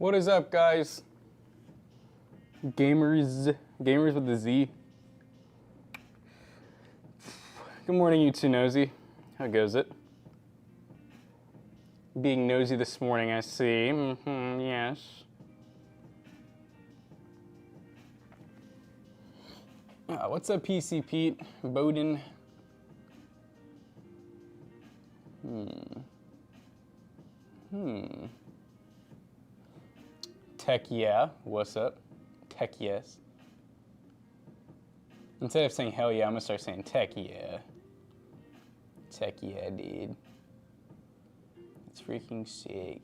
What is up, guys? Gamers with a Z. Good morning, you two nosy. How goes it? Being nosy this morning, I see. Yes. What's up, PC Pete? Bowden. Tech yeah. What's up? Tech yes. Instead of saying hell yeah, I'm gonna start saying tech yeah. Tech yeah, dude. It's freaking sick.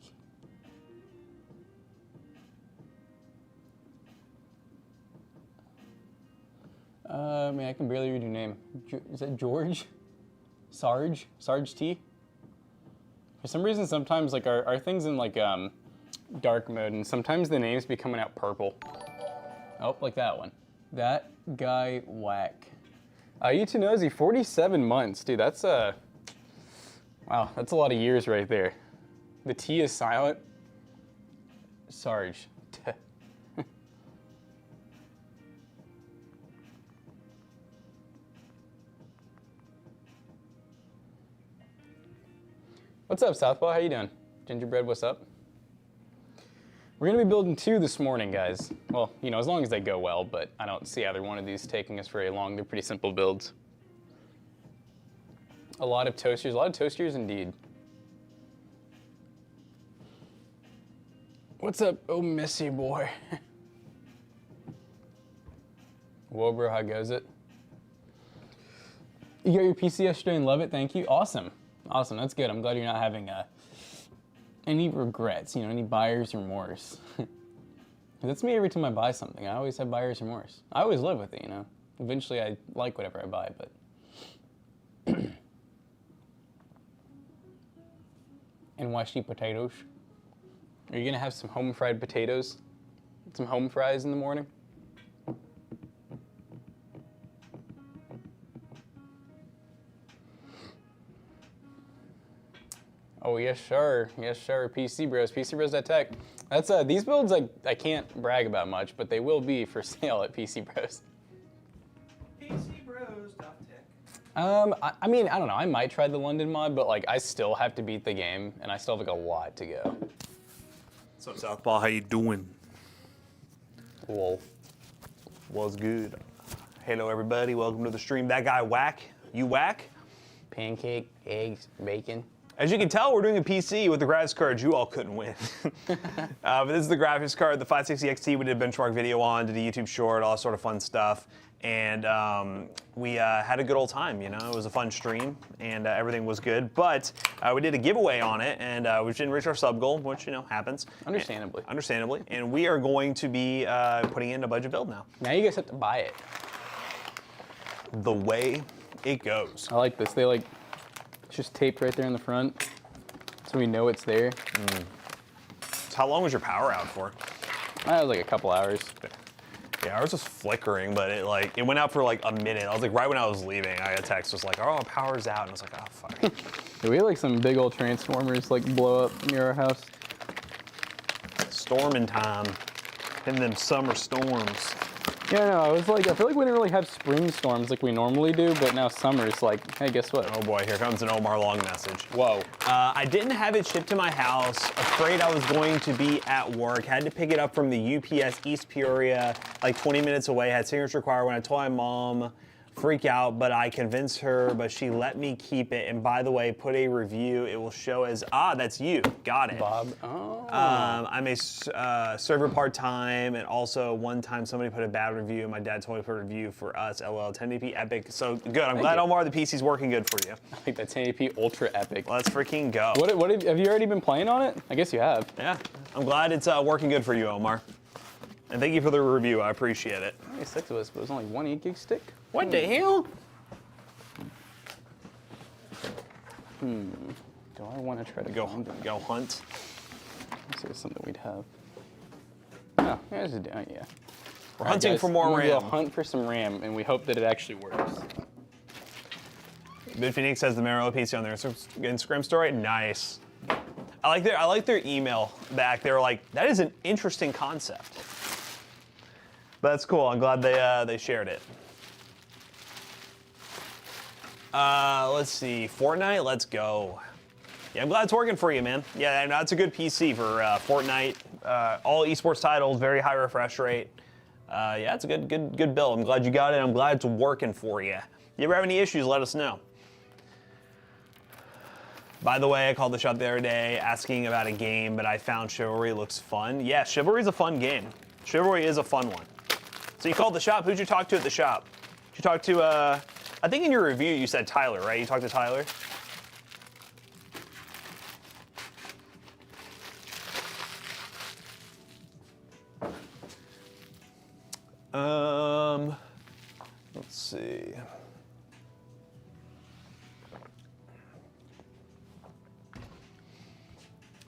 Man, I can barely read your name. Is that George? Sarge? Sarge T? For some reason, sometimes like our things in like dark mode, and sometimes the names be coming out purple. Oh, like that one. That guy whack. You two nosy, 47 months, dude. That's wow, that's a lot of years right there. The T is silent. Sarge. What's up, Southpaw? How you doing? Gingerbread, what's up? We're gonna be building 2 this morning, guys. Well, you know, as long as they go well, but I don't see either one of these taking us very long. They're pretty simple builds. A lot of toasters indeed. What's up, oh messy boy? Whoa, bro, how goes it? You got your PC yesterday and love it, thank you. Awesome, awesome, that's good. I'm glad you're not having any regrets, you know, any buyer's remorse. That's me every time I buy something. I always have buyer's remorse. I always live with it, you know. Eventually I like whatever I buy, but. And washy potatoes. Are you gonna have some home fried potatoes? Some home fries in the morning? Oh yes sir, PC Bros Tech. That's these builds I can't brag about much, but they will be for sale at PC Bros. PC Bros Tech. I mean, I don't know. I might try the London mod, but like I still have to beat the game, and I still have like a lot to go. What's up, Southpaw? How you doing? Lol. What's good? Hello, everybody. Welcome to the stream. That guy whack. You whack? Pancake, eggs, bacon. As you can tell, we're doing a PC with the graphics card you all couldn't win. But this is the graphics card, the 560 XT we did a benchmark video on, did a YouTube short, all sort of fun stuff. And we had a good old time, you know. It was a fun stream, and everything was good. But we did a giveaway on it, and we didn't reach our sub goal, which, you know, happens. Understandably. Understandably. And we are going to be putting in a budget build now. Now you guys have to buy it. The way it goes. I like this. They like, it's just taped right there in the front, so we know it's there. So how long was your power out for? That was like a couple hours. Yeah, ours was flickering, but it went out for like a minute. I was like, right when I was leaving, I got a text was like, oh, power's out, and I was like, oh, fuck. Yeah, we had like some big old transformers like blow up near our house. Storming time. Hitting them summer storms. Yeah, no, I was like, I feel like we didn't really have spring storms like we normally do, but now summer's like, hey, guess what? Oh boy, here comes an Omar Long message. Whoa. I didn't have it shipped to my house. Afraid I was going to be at work. Had to pick it up from the UPS East Peoria, like 20 minutes away. Had signature required. When I told my mom, freak out, but I convinced her, but she let me keep it. And by the way, put a review. It will show as, that's you. Got it. Bob. Oh. I'm a server part-time, and also one time somebody put a bad review, and my dad told me to put a review for us, LOL, 1080p epic. So good. I'm glad, Omar, the PC's working good for you. I think that 1080p ultra epic. Let's freaking go. What have you already been playing on it? I guess you have. Yeah. I'm glad it's working good for you, Omar. And thank you for the review. I appreciate it. Only 6 of us, but it was only 1 8 gig stick. What the hell? Do I want to try to Go hunt? Let's see if it's something we'd have. Oh, yeah, this is down, yeah. We're hunting for more RAM. We'll hunt for some RAM, and we hope that it actually works. Bid Phoenix has the Marrow PC on their Instagram story. Nice. I like their email back. They were like, that is an interesting concept. But that's cool. I'm glad they shared it. Let's see. Fortnite, let's go. Yeah, I'm glad it's working for you, man. Yeah, that's a good PC for Fortnite. All esports titles, very high refresh rate. Yeah, it's a good build. I'm glad you got it. I'm glad it's working for you. If you ever have any issues, let us know. By the way, I called the shop the other day asking about a game, but I found Chivalry looks fun. Yeah, Chivalry is a fun game. Chivalry is a fun one. So you called the shop. Who'd you talk to at the shop? Did you talk to, I think in your review you said Tyler, right? You talked to Tyler? Let's see.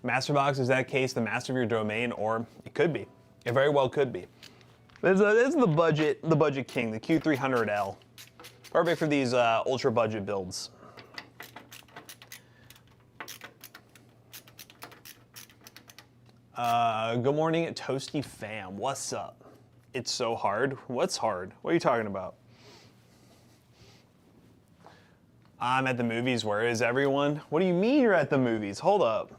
Masterbox, is that case the master of your domain? Or it could be. It very well could be. This is the budget king, the Q300L. Perfect for these ultra budget builds. Good morning, Toasty fam. What's up? It's so hard. What's hard? What are you talking about? I'm at the movies. Where is everyone? What do you mean you're at the movies? Hold up.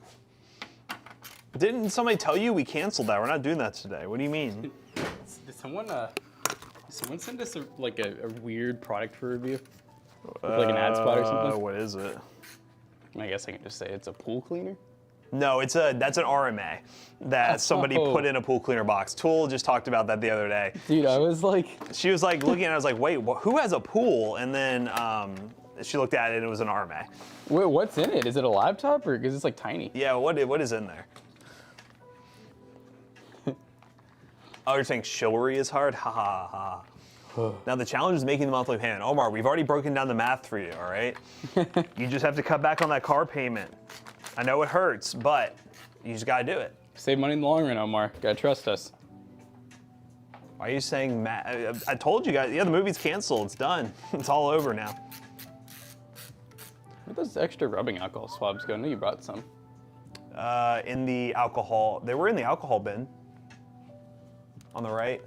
Didn't somebody tell you we canceled that? We're not doing that today. What do you mean? Did someone send us a weird product for review? Like an ad spot or something? What is it? I guess I can just say it's a pool cleaner. No, that's an RMA that somebody put in a pool cleaner box. Tool just talked about that the other day. Dude, I was like... She was like looking at it, I was like, wait, who has a pool? And then she looked at it and it was an RMA. Wait, what's in it? Is it a laptop or because it's like tiny? Yeah, what is in there? Oh, you're saying chivalry is hard? Ha ha ha. Now the challenge is making the monthly payment. Omar, we've already broken down the math for you, all right? You just have to cut back on that car payment. I know it hurts, but you just gotta do it. Save money in the long run, Omar. Gotta trust us. Why are you saying math? I told you guys, yeah, the movie's canceled. It's done. It's all over now. Where'd those extra rubbing alcohol swabs go? I know you brought some. In the alcohol, they were in the alcohol bin. On the right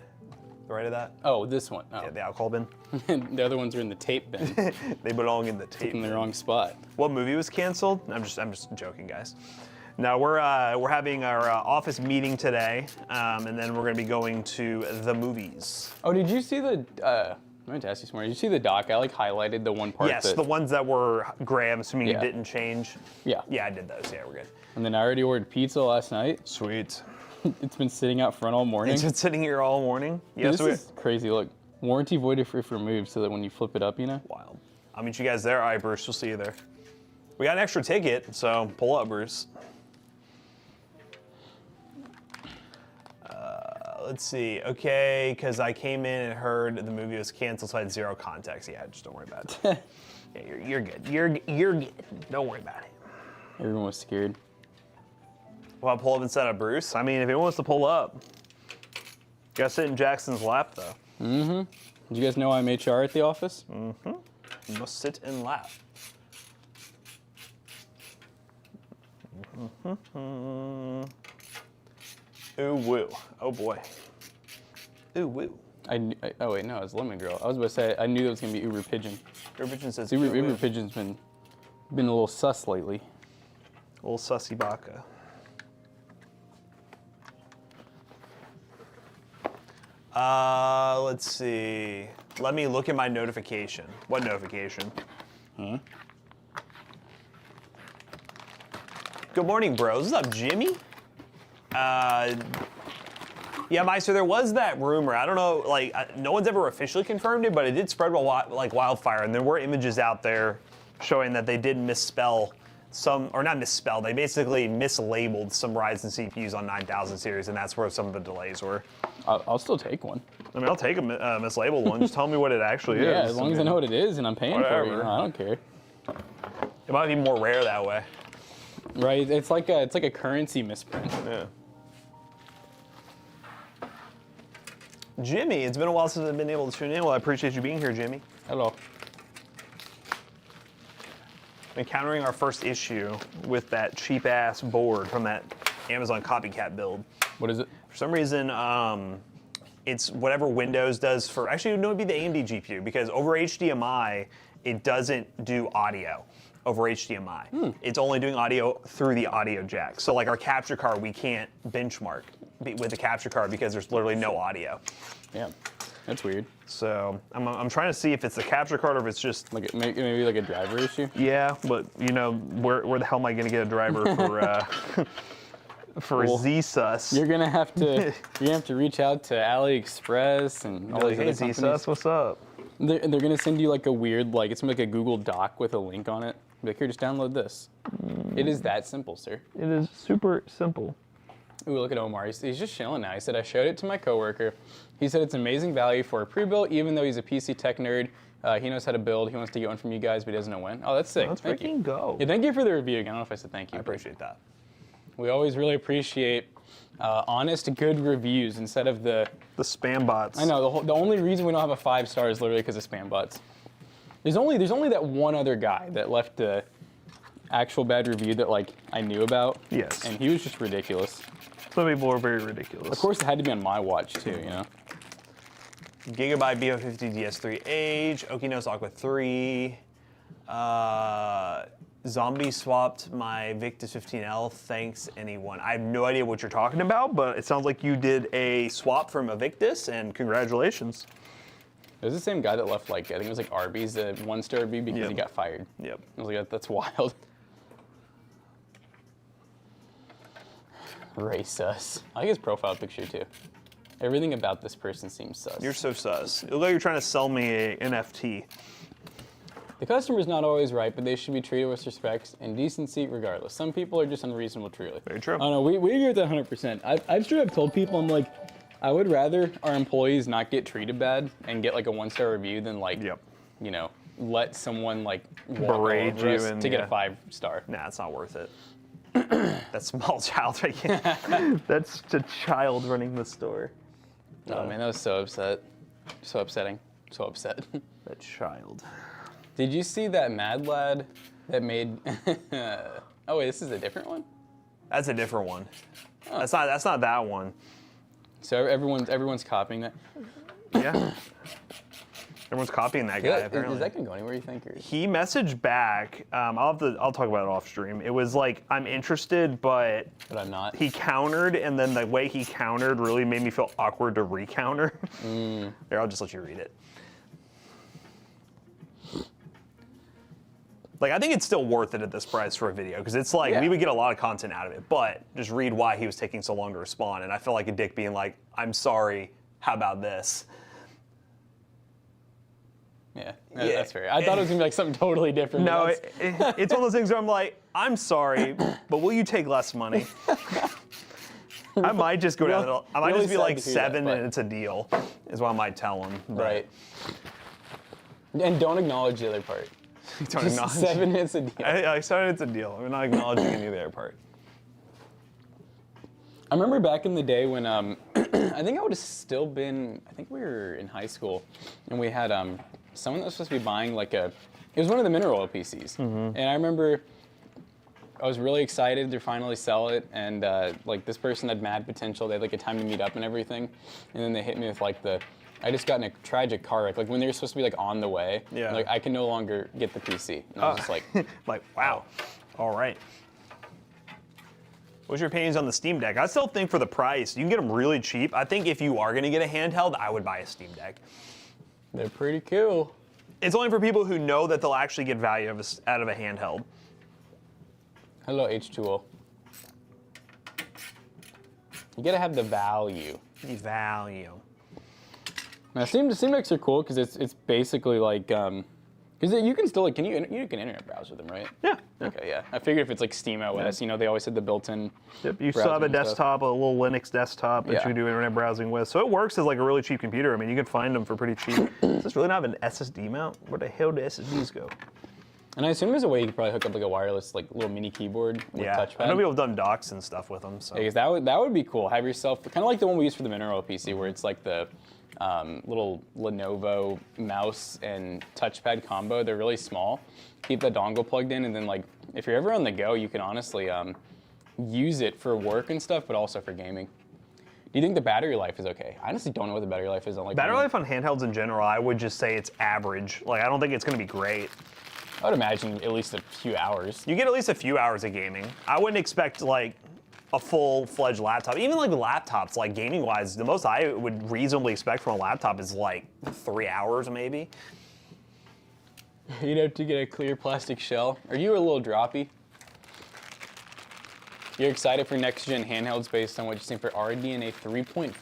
of that. Oh, this one. Oh. Yeah, the alcohol bin. The other ones are in the tape bin. They belong in the tape. In the wrong spot. What movie was canceled? I'm just joking, guys. No, we're having our office meeting today, and then we're gonna be going to the movies. Oh, did you see the? I meant to ask you some more. Did you see the doc? I highlighted the one part. Yes, the ones that were gray. I'm assuming you didn't change. Yeah. Yeah, I did those. Yeah, we're good. And then I already ordered pizza last night. Sweet. It's been sitting out front all morning. It's been sitting here all morning. Yes, this is crazy. Look, warranty voided if removed, so that when you flip it up, you know. Wild. I'll meet you guys there. All right, Bruce. We'll see you there. We got an extra ticket, so pull up, Bruce. Let's see. Okay, because I came in and heard the movie was canceled, so I had zero context. Yeah, just don't worry about it. Yeah, you're good. You're good. Don't worry about it. Everyone was scared. Well, I'll pull up instead of Bruce. I mean, if he wants to pull up, gotta sit in Jackson's lap, though. Mm-hmm. Did you guys know I'm HR at the office? Mm-hmm. You must sit and lap. Mm-hmm. Ooh woo. Oh boy. Ooh woo. Oh wait, no, it's Lemon Girl. I was about to say I knew it was gonna be Uber Pigeon. Uber Pigeon says Uber Pigeon's been a little sus lately. A little sussy baka. Let's see. Let me look at my notification. What notification? Huh? Good morning, bros. What's up, Jimmy? Yeah, Meister, there was that rumor. I don't know, no one's ever officially confirmed it, but it did spread like wildfire, and there were images out there showing that they did misspell some, or not misspell, they basically mislabeled some Ryzen CPUs on 9000 series, and that's where some of the delays were. I'll still take one. I mean, I'll take a mislabeled one. Just tell me what it actually is. Yeah, as long as I know what it is and I'm paying for it, I don't care. It might be more rare that way. Right, it's like a currency misprint. Yeah. Jimmy, it's been a while since I've been able to tune in. Well, I appreciate you being here, Jimmy. Hello. encountering our first issue with that cheap ass board from that Amazon copycat build. What is it? For some reason, it's whatever Windows does for, actually no, it'd be the AMD GPU, because over HDMI, it doesn't do audio over HDMI. It's only doing audio through the audio jack. So like our capture card, we can't benchmark with the capture card because there's literally no audio. Yeah, that's weird. So I'm trying to see if it's the capture card or if it's just Like maybe like a driver issue. yeah, but you know where the hell am I gonna get a driver for for Well, ZSUS? You're gonna have to reach out to AliExpress and all these Hey other companies. ZSUS, what's up? They're gonna send you like a weird, like it's like a Google Doc with a link on it. Be like, here, just download this. It is that simple, sir. It is super simple. Ooh, look at Omar. He's just chilling now. He said, I showed it to my coworker. He said it's amazing value for a pre-built, even though he's a PC tech nerd. He knows how to build. He wants to get one from you guys, but he doesn't know when. Oh, that's sick. Let's Thank you. freaking go. Yeah, thank you for the review. I don't know if I said thank you. I appreciate that. We always really appreciate honest, good reviews instead of the spam bots. I know, the only reason we don't have a 5-star is literally because of spam bots. There's only that one other guy that left a actual bad review that like I knew about. Yes. And he was just ridiculous. Some people are very ridiculous. Of course, it had to be on my watch too, you know? Gigabyte BO50 DS3H, Okino's Aqua 3, Zombie swapped my Victus 15L, thanks anyone. I have no idea what you're talking about, but it sounds like you did a swap from a Victus, and congratulations. It was the same guy that left like, I think it was like Arby's, the 1-star review because Yep. he got fired. Yep. I was like, that's wild. Ray sus. I like his profile picture too. Everything about this person seems sus. You're so sus. It looks like you're trying to sell me a NFT. The customer's not always right, but they should be treated with respect and decency regardless. Some people are just unreasonable, truly. Very true. Oh no, we agree with that 100%. I've straight up told people, I'm like, I would rather our employees not get treated bad and get like a 1-star review than like, Yep. you know, let someone like walk all Berate over you us and, to get yeah. a 5-star. Nah, it's not worth it. That small child right here. That's a child running the store. Oh man, that was so upset. So upsetting. So upset. That child. Did you see that Mad Lad that made? Oh wait, this is a different one. That's a different one. Oh. That's not that one. So everyone's copying that. Yeah. Everyone's copying that guy, apparently. Is that gonna go anywhere, you think? Or? He messaged back. I'll talk about it off stream. It was like, I'm interested, but But I'm not. he countered, and then the way he countered really made me feel awkward to recounter. Here, I'll just let you read it. Like, I think it's still worth it at this price for a video, because it's like, Yeah. we would get a lot of content out of it, but just read why he was taking so long to respond, and I feel like a dick being like, I'm sorry, how about this? Yeah, Yeah. that's fair. I thought it was gonna be like something totally different. No, but that's- it's one of those things where I'm like, I'm sorry, but will you take less money? I might just go down. I might really just be sad like to hear that, 7 but- and it's a deal, is what I might tell him. but right. And don't acknowledge the other part. Don't Just acknowledge. 7 minutes a deal. I started. It's a deal. I'm not acknowledging any of the other part. I remember back in the day when I think I would have still been. I think we were in high school, and we had someone that was supposed to be buying like a. It was one of the mineral oil PCs, and I remember. I was really excited to finally sell it, and like this person had mad potential. They had like a time to meet up and everything, and then they hit me with like the. I just got in a tragic car wreck. Like when they were supposed to be like on the way, Yeah. like I can no longer get the PC. And I was just like, Like, wow. All right. What's your opinions on the Steam Deck? I still think for the price, you can get them really cheap. I think if you are going to get a handheld, I would buy a Steam Deck. they're pretty cool. It's only for people who know that they'll actually get value out of a handheld. Hello, H2O. You gotta have the value. The value. Now, Steam Decks are cool because it's basically like because you can still like you can internet browse with them, right? Yeah. Okay, yeah. I figured if it's like Steam OS, you know, they always had the built-in. Yep, you still have a browsing and stuff. desktop, a little Linux desktop that Yeah. you can do internet browsing with. So it works as like a really cheap computer. I mean, you can find them for pretty cheap. Does this really not have an SSD mount? Where the hell do SSDs go? And I assume there's a way you could probably hook up like a wireless, like little mini keyboard with touchpad. I know people have done docks and stuff with them. So I guess that would be cool. Have yourself kind of like the one we use for the Mineral PC, where it's like the little Lenovo mouse and touchpad combo. They're really small. Keep the dongle plugged in, and then like if you're ever on the go, you can honestly use it for work and stuff, but also for gaming. Do you think the battery life is okay? I honestly don't know what the battery life is on like battery life on handhelds in general, I would just say it's average. Like I don't think it's going to be great. I would imagine at least a few hours. You get at least a few hours of gaming. I wouldn't expect like a full-fledged laptop. Even like laptops, like gaming-wise, the most I would reasonably expect from a laptop is like 3 hours maybe. You'd have to get a clear plastic shell. Are you a little droppy? You're excited for next-gen handhelds based on what you've seen for RDNA 3.5.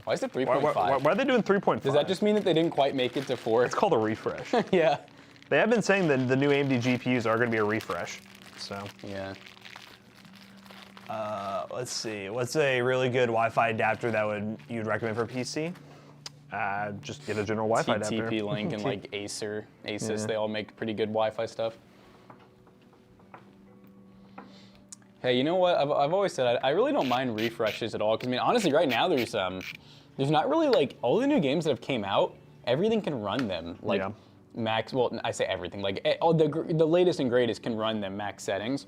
Why is it 3.5? Why are they doing 3.5? Does that just mean that they didn't quite make it to 4? It's called a refresh. Yeah. They have been saying that the new AMD GPUs are going to be a refresh. So Yeah. let's see. What's a really good Wi-Fi adapter that you'd recommend for PC? Just get a general Wi-Fi adapter. TP-Link and like Asus, they all make pretty good Wi-Fi stuff. Hey, you know what? I've always said I really don't mind refreshes at all. Because I mean, honestly, right now there's not really like all the new games that have came out. Everything can run them like max. Well, I say everything. Like all the latest and greatest can run them max settings.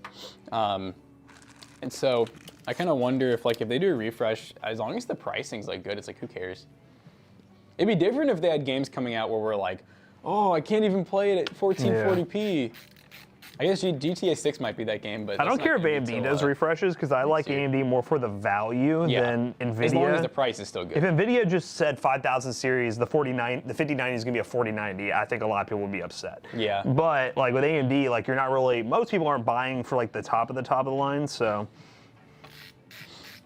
And so I kind of wonder if they do a refresh, as long as the pricing's like good, it's like who cares? It'd be different if they had games coming out where we're like, oh, I can't even play it at 1440p. I guess GTA 6 might be that game, but I don't care if AMD does refreshes because I like AMD more for the value than NVIDIA. As long as the price is still good. If NVIDIA just said 5000 series, the 5090 is going to be a 4090, I think a lot of people would be upset. Yeah. But like with AMD, like you're not really, most people aren't buying for like the top of the line, so.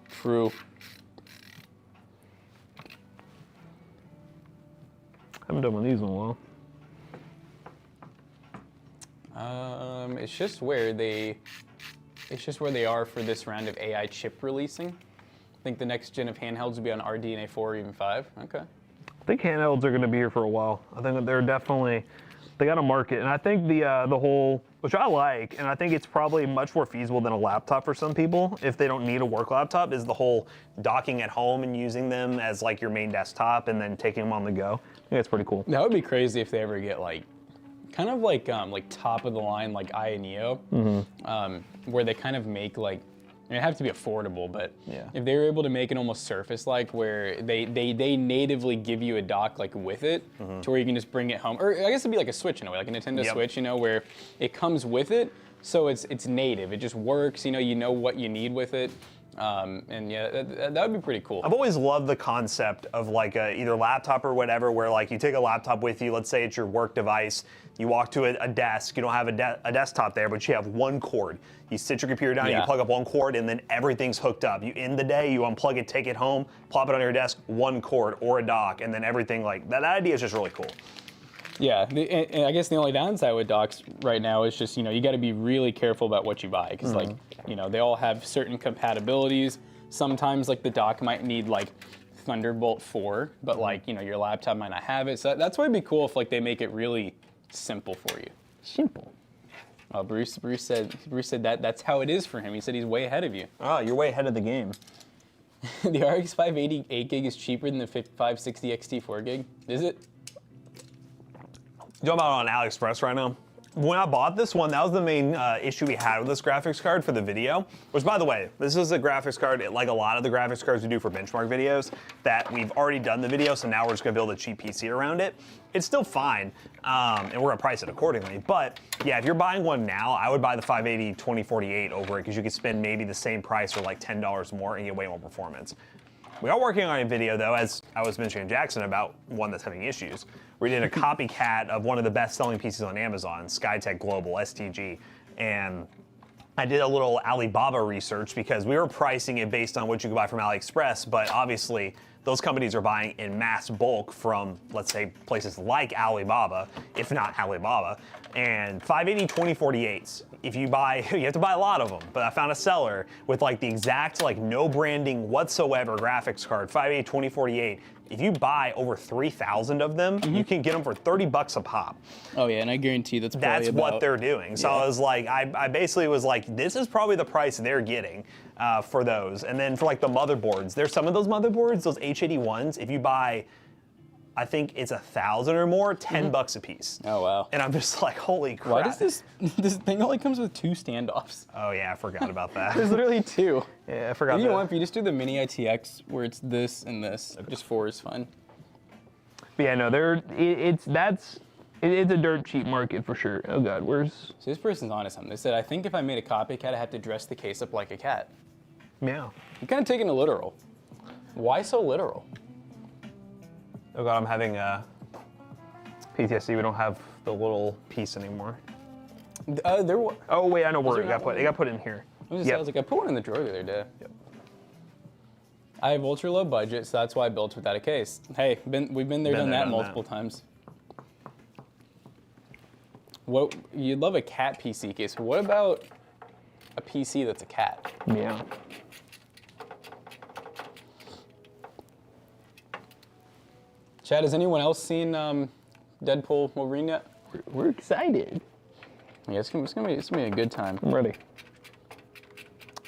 True. Haven't done one of these in a while. It's just where they are for this round of AI chip releasing. I think the next gen of handhelds will be on RDNA 4 or even 5. Okay. I think handhelds are going to be here for a while. I think that they're definitely, they got a market, and I think the whole, which I like, and I think it's probably much more feasible than a laptop for some people if they don't need a work laptop, is the whole docking at home and using them as like your main desktop and then taking them on the go. I think it's pretty cool. That would be crazy if they ever get like, kind of like top of the line like Neo, where they kind of make like, I mean, it have to be affordable, but if they were able to make it almost Surface-like, where they natively give you a dock like with it, to where you can just bring it home, or I guess it'd be like a Switch in a way, like a Nintendo Switch, you know, where it comes with it, so it's native, it just works, you know what you need with it. And yeah, that would be pretty cool. I've always loved the concept of like either laptop or whatever, where like you take a laptop with you, let's say it's your work device, you walk to a desk, you don't have a desktop there, but you have one cord. You sit your computer down, you plug up one cord, and then everything's hooked up. You end the day, you unplug it, take it home, plop it on your desk, one cord or a dock, and then everything like that. That idea is just really cool. Yeah, and I guess the only downside with docks right now is just, you got to be really careful about what you buy, because like, they all have certain compatibilities. Sometimes like the dock might need like Thunderbolt 4, but like, your laptop might not have it. So that's why it'd be cool if like they make it really simple for you. Simple. Bruce said that's how it is for him. He said he's way ahead of you. Oh, you're way ahead of the game. The RX 580 8GB is cheaper than the 560 XT 4GB. Is it? You talking about on AliExpress right now? When I bought this one, that was the main issue we had with this graphics card for the video. Which, by the way, this is a graphics card, like a lot of the graphics cards we do for benchmark videos, that we've already done the video, so now we're just gonna build a cheap PC around it. It's still fine, and we're gonna price it accordingly. But yeah, if you're buying one now, I would buy the 580 2048 over it, because you could spend maybe the same price or like $10 more and get way more performance. We are working on a video, though, as I was mentioning to Jackson, about one that's having issues. We did a copycat of one of the best-selling PCs on Amazon, Skytech Global, STG. And I did a little Alibaba research because we were pricing it based on what you could buy from AliExpress, but obviously those companies are buying in mass bulk from, let's say, places like Alibaba, if not Alibaba. And 580 2048s, if you buy, you have to buy a lot of them, but I found a seller with like the exact like no branding whatsoever graphics card, 580 2048. If you buy over 3,000 of them, you can get them for $30 a pop. Oh yeah, and I guarantee that's what they're doing. So I was like, I basically was like, this is probably the price they're getting for those. And then for like the motherboards, there's some of those motherboards, those H81s, if you buy, I think it's 1,000 or more, $10 a piece. Oh wow. And I'm just like, holy crap. Why does this thing only comes with 2 standoffs? Oh yeah, I forgot about that. There's literally 2. Yeah, I forgot You know what, that. if you just do the mini ITX where it's this and this, just 4 is fine. But yeah, no, it's a dirt cheap market for sure. Oh god, where's? So this person's onto something. They said, I think if I made a copycat, I have to dress the case up like a cat. Meow. You're kind of taking it literal. Why so literal? Oh god, I'm having PTSD. We don't have the little piece anymore. There was. Oh wait, I know where there it got not put. one? It got put in here. I was like, I put one in the drawer the other day. Yep. I have ultra low budget, so that's why I built without a case. Hey, we've been there, done that multiple times. What you'd love a cat PC case. What about a PC that's a cat? Yeah. Chad, has anyone else seen Deadpool Wolverine yet? We're excited. Yeah, it's gonna be a good time. I'm ready. I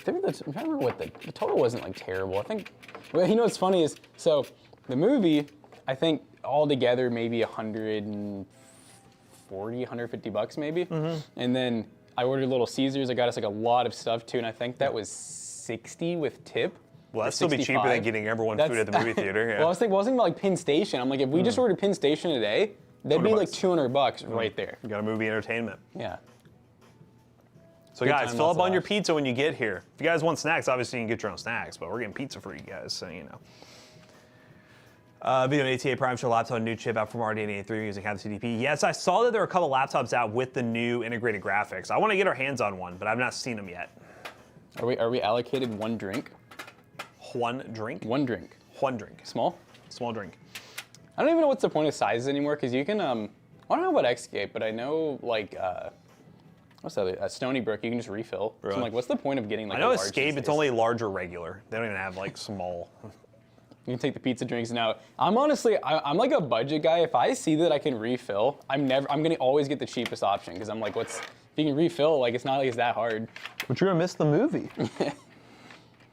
think I'm trying to remember what the total wasn't like terrible. I think, well, you know what's funny is, so the movie, I think altogether maybe 140, 150 bucks maybe. And then I ordered Little Caesars. I got us like a lot of stuff too, and I think that was 60 with tip. Well, that'd still be cheaper than getting everyone food at the movie theater. Yeah. Well, I was thinking about like Penn Station. I'm like, if we just ordered Penn Station today, that'd be like $200 right there. You got a movie entertainment. Yeah. So Good guys, time, fill lots up of on your laughs. pizza when you get here. If you guys want snacks, obviously you can get your own snacks, but we're getting pizza for you guys, so you know. Video and ATA Prime Show laptop, new chip out from RDNA3 using Handheld CDP. Yes, I saw that there are a couple laptops out with the new integrated graphics. I want to get our hands on one, but I've not seen them yet. Are we allocated one drink? One drink? One drink. One drink. Small? Small drink. I don't even know what's the point of sizes anymore, because you can, I don't know about Xscape, but I know, like, what's the other, Stony Brook, you can just refill. So I'm Really? like, what's the point of getting, like, I know a large Escape, these it's days? only large or regular. They don't even have like small. You can take the pizza drinks now. I'm honestly, I'm like a budget guy. If I see that I can refill, I'm gonna always get the cheapest option, because I'm like, if you can refill, like, it's not like it's that hard. But you're gonna miss the movie.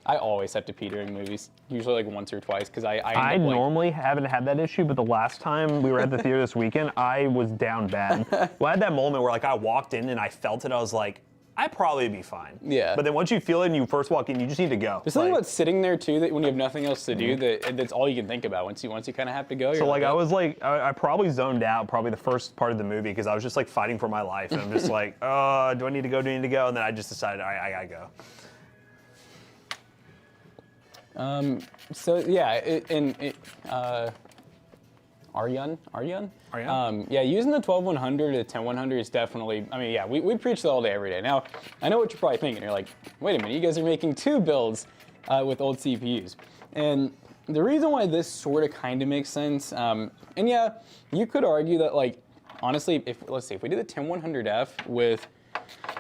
I always have to pee during movies, usually like once or twice, because I end I up, like, normally haven't had that issue, but the last time we were at the theater this weekend, I was down bad. Well, I had that moment where like I walked in and I felt it. I was like, I'd probably be fine. Yeah. But then once you feel it and you first walk in, you just need to go. There's something Like- about sitting there too, that when you have nothing else to do, that's all you can think about. Once you kind of have to go. So you're like I "Oh." was like, I probably zoned out probably the first part of the movie because I was just like fighting for my life. And I'm just like, do I need to go? Do I need to go? And then I just decided, all right, I gotta go. So yeah, Aryan? Aryan? Yeah, using the 12100 to 10100 is definitely, I mean, yeah, we preach that all day, every day. Now, I know what you're probably thinking. You're like, wait a minute, you guys are making 2 builds with old CPUs. And the reason why this sort of kind of makes sense, and yeah, you could argue that, like, honestly, let's see, if we did the 10100F with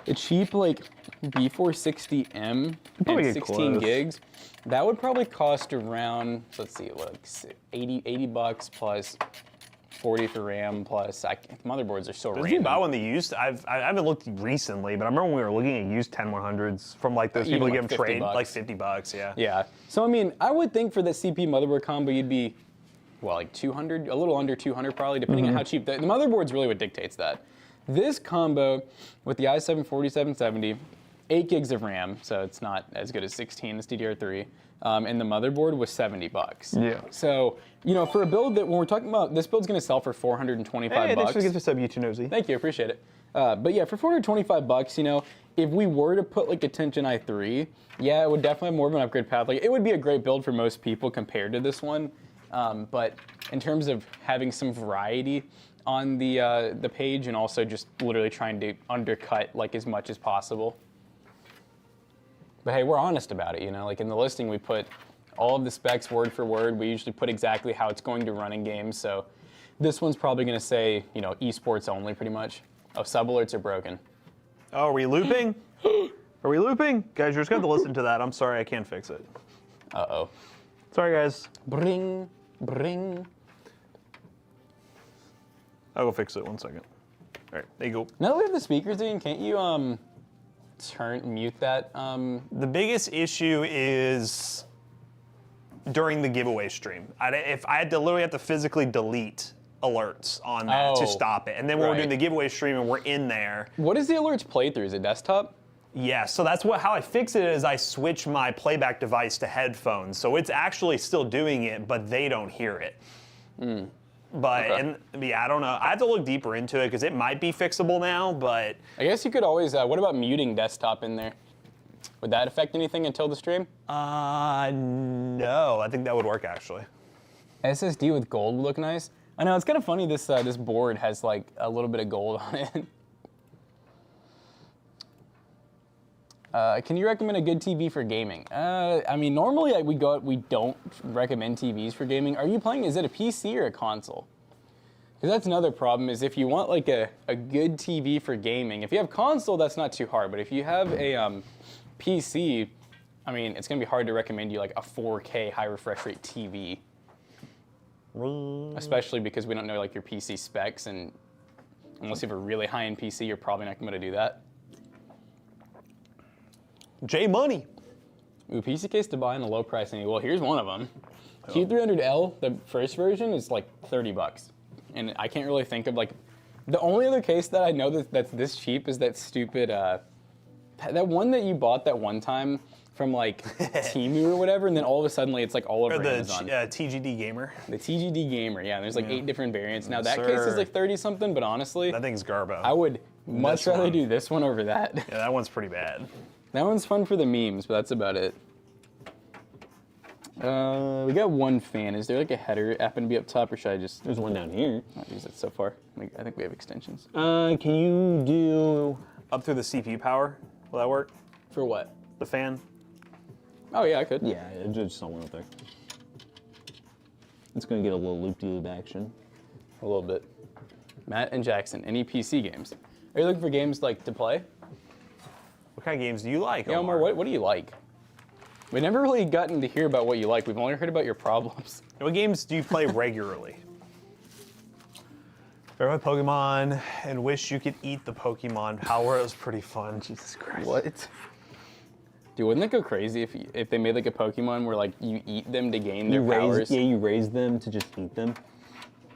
a cheap, like, B460M probably and get 16 close. gigs, that would probably cost around, let's see, like 80 bucks plus 40 for RAM plus, the motherboards are so Did random. you buy one that used? I haven't looked recently, but I remember when we were looking at used 10100s from like those Even people who like give them 50 trade, bucks. like $50, yeah. Yeah. So, I mean, I would think for the CPU motherboard combo, you'd be, well, like 200, a little under 200 probably, depending on how cheap. The motherboard's really what dictates that. This combo with the i7-4770, 8 gigs of RAM, so it's not as good as 16, it's DDR3, and the motherboard was 70 bucks. Yeah. So, you know, for a build that, when we're talking about, this build's gonna sell for 425 Hey, bucks. thanks for giving us a sub, YouTube Nosy. Thank you, appreciate it. But yeah, for 425 bucks, you know, if we were to put like a Tension i3, yeah, it would definitely have more of an upgrade path. Like, it would be a great build for most people compared to this one. But in terms of having some variety on the page, and also just literally trying to undercut like as much as possible. But hey, we're honest about it, you know. Like in the listing, we put all of the specs word for word. We usually put exactly how it's going to run in games. So this one's probably going to say, you know, esports only pretty much. Oh, sub alerts are broken. Oh, are we looping? Are we looping? Guys, you're just going to have to listen to that. I'm sorry, I can't fix it. Uh-oh. Sorry, guys. Bring, bring. I'll go fix it. 1 second. All right, there you go. Now that we have the speakers in, can't you mute that? The biggest issue is during the giveaway stream. If I had to literally have to physically delete alerts on that to stop it. And then when we're doing the giveaway stream and we're in there. What does the alerts play through? Is it desktop? Yeah, so that's how I fix it is I switch my playback device to headphones. So it's actually still doing it, but they don't hear it. But, yeah, I don't know. I have to look deeper into it because it might be fixable now, but. I guess you could always, what about muting desktop in there? Would that affect anything until the stream? No, I think that would work actually. SSD with gold would look nice. I know, it's kind of funny this board has like a little bit of gold on it. Can you recommend a good TV for gaming? I mean, normally we don't recommend TVs for gaming. Are you playing, is it a PC or a console? Because that's another problem, is if you want like a good TV for gaming, if you have console, that's not too hard. But if you have a PC, I mean, it's gonna be hard to recommend you like a 4K high refresh rate TV. Especially because we don't know like your PC specs, and unless you have a really high-end PC, you're probably not gonna do that. J Money. Ooh, PC case to buy in a low price. Well, here's one of them. Q300L, the first version, is like 30 bucks. And I can't really think of like, the only other case that I know that's this cheap is that stupid, that one that you bought that one time from like Temu or whatever, and then all of a sudden it's like all over Amazon. The TGD Gamer. The TGD Gamer, yeah. And there's like 8 different variants. Now that case is like 30 something, but honestly, that thing's garbo. I would much rather do this one over that. Yeah, that one's pretty bad. That one's fun for the memes, but that's about it. We got one fan. Is there like a header happen to be up top, or should I just? There's one down here. Not use it so far. I think we have extensions. Can you do up through the CPU power? Will that work? For what? The fan? Oh yeah, I could. Yeah, just somewhere up there. It's gonna get a little loop-de-loop action. A little bit. Matt and Jackson, any PC games? Are you looking for games like to play? What kind of games do you like, Yeah, Omar, what do you like? We never really gotten to hear about what you like. We've only heard about your problems. What games do you play regularly? I play Pokemon and wish you could eat the Pokemon. Power was pretty fun. Jesus Christ. What? Dude, wouldn't that go crazy if they made like a Pokemon where like you eat them to gain their powers? Yeah, you raise them to just eat them.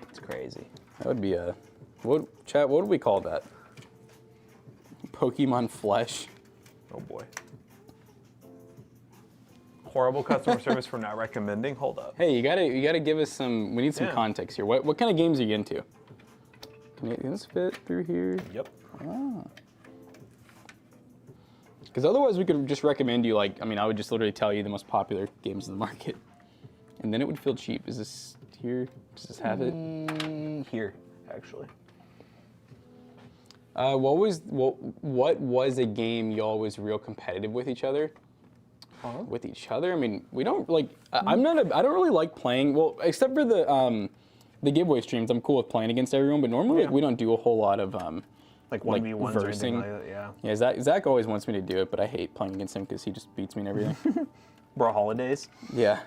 It's crazy. That would be a, what would we call that? Pokemon flesh. Oh boy. Horrible customer service for not recommending. Hold up. Hey, you gotta give us some. We need some context here. What kind of games are you into? Can this fit through here? Yep. Because otherwise, we could just recommend you like. I mean, I would just literally tell you the most popular games in the market, and then it would feel cheap. Is this here? Does this have it? Here, actually. What was a game y'all was real competitive with each other? With each other? I mean, we don't like. I don't really like playing. Well, except for the giveaway streams, I'm cool with playing against everyone. But normally, like, we don't do a whole lot of like 1v1s or anything versing. like that. Yeah. Yeah, Zach always wants me to do it, but I hate playing against him because he just beats me in everything. Bro, holidays. Yeah.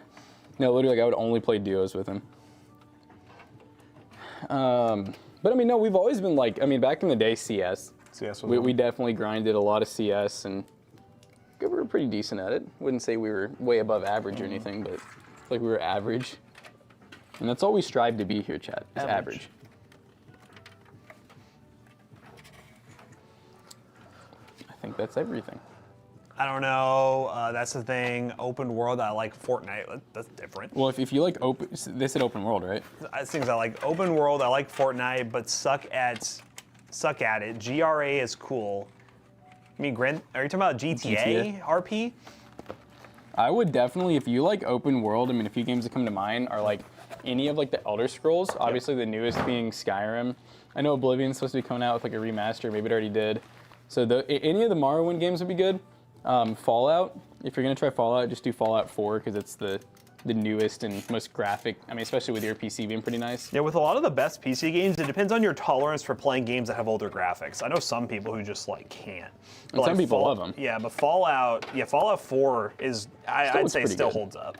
No, literally, like, I would only play duos with him. But I mean, no, we've always been like. I mean, back in the day, CS. CS was We definitely grinded a lot of CS, and we were pretty decent at it. Wouldn't say we were way above average or anything, but like we were average. And that's all we strive to be here, chat, is average. I think that's everything. I don't know. That's the thing. Open world. I like Fortnite. That's different. Well, if you like open, they said open world, right? Things I like. Open world. I like Fortnite, but suck at it. GRA is cool. I mean, are you talking about GTA RP? I would definitely, if you like open world, I mean, a few games that come to mind are like any of like the Elder Scrolls. Obviously, the newest being Skyrim. I know Oblivion's supposed to be coming out with like a remaster. Maybe it already did. So any of the Morrowind games would be good. Fallout. If you're gonna try Fallout, just do Fallout 4 because it's the the newest and most graphic. I mean, especially with your PC being pretty nice. Yeah, with a lot of the best PC games, it depends on your tolerance for playing games that have older graphics. I know some people who just like can't. And some people love them. Yeah, but Fallout 4 is, I'd say, still holds up.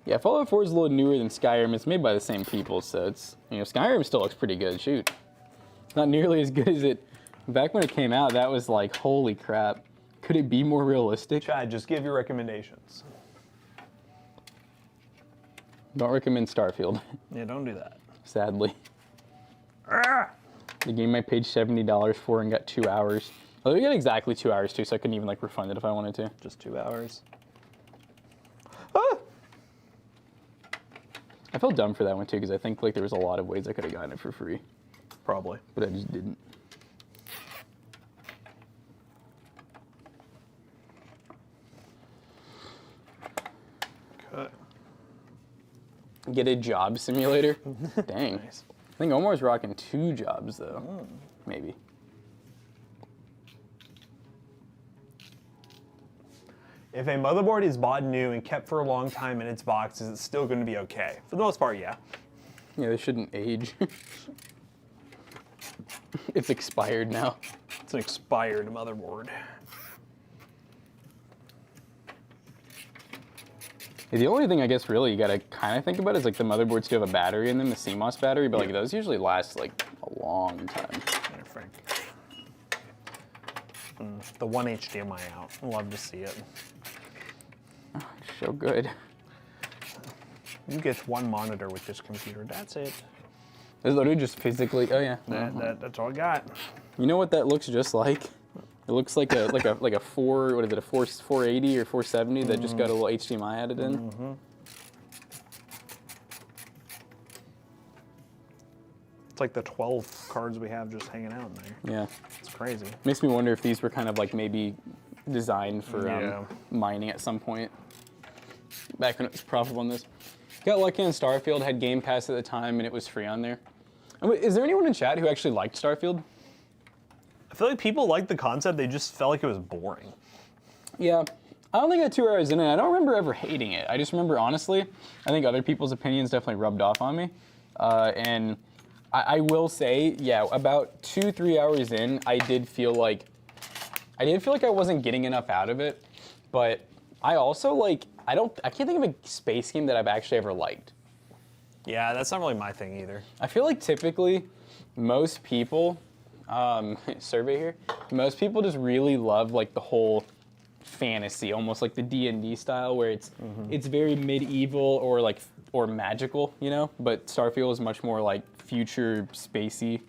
Yeah, Fallout 4 is a little newer than Skyrim. It's made by the same people, so it's, you know, Skyrim still looks pretty good. Shoot, it's not nearly as good as it. Back when it came out, that was like, holy crap. Could it be more realistic? Chad, just give your recommendations. Don't recommend Starfield, Yeah, don't do that. sadly. The game I paid $70 for and got 2 hours. Oh, we got exactly 2 hours too, so I couldn't even like refund it if I wanted to. Just 2 hours. I felt dumb for that one too, because I think like there was a lot of ways I could have gotten it for free, Probably. but I just didn't. Cut. Get a job simulator? Dang. Nice. I think Omar's rocking 2 jobs though. Maybe. If a motherboard is bought new and kept for a long time in its box, is it still going to be okay? For the most part, yeah. Yeah, they shouldn't age. It's expired now. It's an expired motherboard. The only thing I guess really you gotta kind of think about is like the motherboards do have a battery in them, the CMOS battery, but like those usually last like a long time. Yeah, Frank. The one HDMI out. Love to see it. So good. You get one monitor with this computer. That's it. It's literally just physically. Oh yeah. That's all I got. You know what that looks just like? It looks like a like a 480 or 470 that just got a little HDMI added in. It's like the 12 cards we have just hanging out in there. Yeah. It's crazy. Makes me wonder if these were kind of like maybe designed for Yeah. mining at some point. Back when it was profitable on this. Got lucky on Starfield, had Game Pass at the time, and it was free on there. And wait, is there anyone in chat who actually liked Starfield? I feel like people liked the concept, they just felt like it was boring. Yeah. I don't think I got 2 hours in it. I don't remember ever hating it. I just remember, honestly, I think other people's opinions definitely rubbed off on me. And I will say, yeah, about 2-3 hours in, I did feel like I wasn't getting enough out of it. But I also like, I can't think of a space game that I've actually ever liked. Yeah, that's not really my thing either. I feel like typically most people, survey here, most people just really love like the whole fantasy, almost like the D&D style where it's very medieval or magical, you know? But Starfield is much more like future spacey.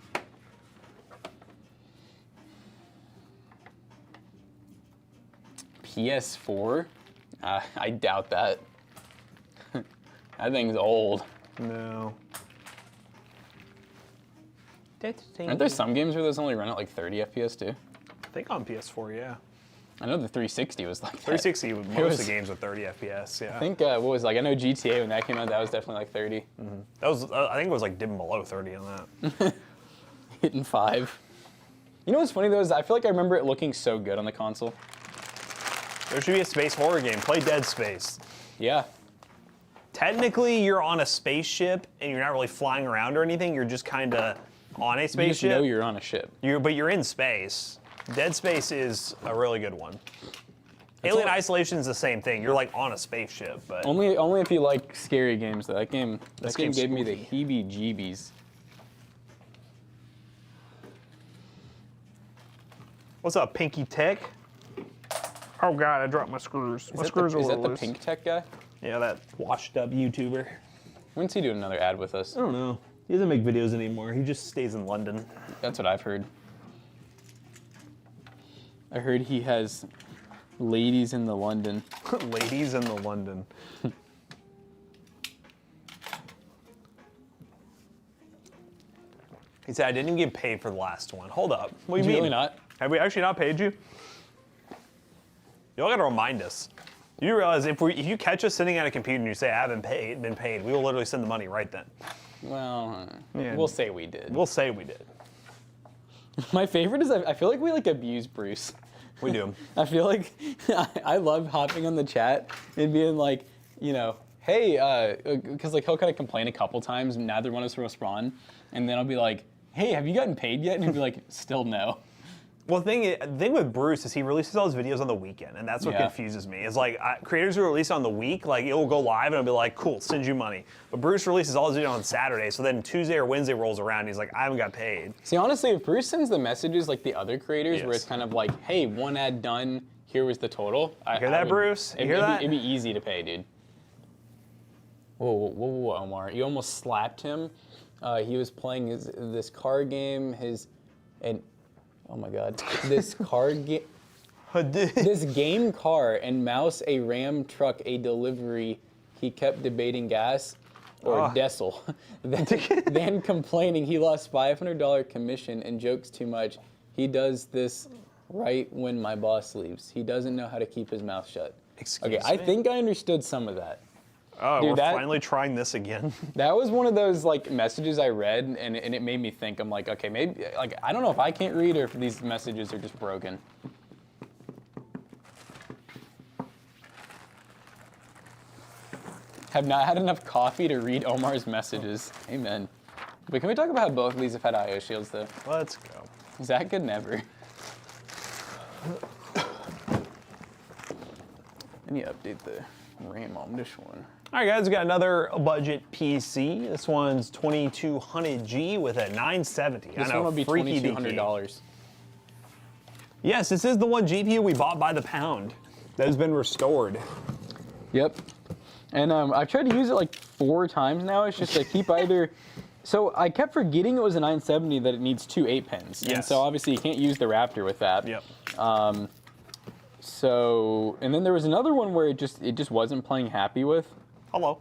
PS4? I doubt that. That thing's old. No. Aren't there some games where those only run at like 30 FPS too? I think on PS4, yeah. I know the 360 was like that. 360, most was- of the games with 30 FPS, yeah. I think what was like, I know GTA when that came out, that was definitely like 30. That was, I think it was like dipping below 30 on that. Hitting 5. You know what's funny though is I feel like I remember it looking so good on the console. There should be a space horror game. Play Dead Space. Yeah. Technically, you're on a spaceship and you're not really flying around or anything. You're just kind of on a You just spaceship. know you're on a ship. But you're in space. Dead Space is a really good one. Alien Isolation is the same thing. You're like on a spaceship, but Only if you like scary games though. That game game's gave me the spooky. heebie-jeebies. What's up, Pinky Tech? Oh God, I dropped my screws. My screws are a Is that little the loose. Pink Tech guy? Yeah, that washed up YouTuber. When's he doing another ad with us? I don't know. He doesn't make videos anymore. He just stays in London. That's what I've heard. I heard he has ladies in the London. Ladies in the London. He said, I didn't even get paid for the last one. Hold up. What do you Did you mean? really not? Have we actually not paid you? Y'all gotta remind us. You realize if you catch us sitting at a computer and you say, I haven't been paid, we will literally send the money right then. Well, Yeah. we'll say we did. We'll say we did. My favorite is I feel like we like abuse Bruce. We do. I feel like I love hopping on the chat and being like, you know, hey, because like he'll kind of complain a couple times, and neither one of us will respond, and then I'll be like, hey, have you gotten paid yet? And he'll be like, still no. Well, the thing with Bruce is he releases all his videos on the weekend, and that's what confuses me. It's like creators who release on the week, like it'll go live and it'll be like, cool, send you money. But Bruce releases all his videos on Saturday, so then Tuesday or Wednesday rolls around, and he's like, I haven't got paid. See, honestly, if Bruce sends the messages like the other creators, where it's kind of like, hey, one ad done, here was the total. You hear that, Bruce? You hear that? It'd be easy to pay, dude. Whoa, Omar! You almost slapped him. He was playing this card game. Oh my God, this card game. This game car and mouse, a Ram truck, a delivery. He kept debating gas or diesel. then complaining he lost $500 commission and jokes too much. He does this right when my boss leaves. He doesn't know how to keep his mouth shut. Excuse me? I think I understood some of that. Oh, dude, we're finally trying this again. That was one of those like messages I read, and it made me think. I'm like, okay, maybe like I don't know if I can't read or if these messages are just broken. Have not had enough coffee to read Omar's messages. Amen. But can we talk about how both of these have had IO shields though? Let's go. Zach could never. I need to update the RAM on this one. All right, guys, we got another budget PC. This one's 2200G with a 970. This one will be $2,200. Yes, this is the one GPU we bought by the pound that has been restored. Yep. And I've tried to use it like 4 times now. It's just I keep either... So I kept forgetting it was a 970 that it needs 2 8-pins. Yes. And so obviously you can't use the Raptor with that. Yep. And then there was another one where it just wasn't playing happy with. Hello.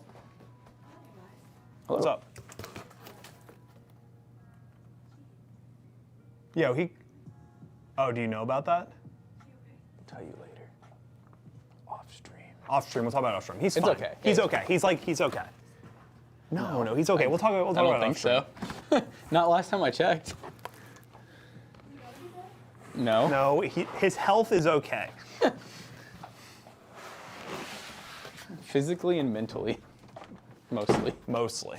Hello. What's up? Yo, Oh, do you know about that? I'll tell you later. Off stream. Off stream. We'll talk about it off stream. He's It's fine. okay. He's okay. He's okay. No, he's okay. We'll talk about it. I don't think so. Not last time I checked. No. No, his health is okay. Physically and mentally. Mostly. Mostly.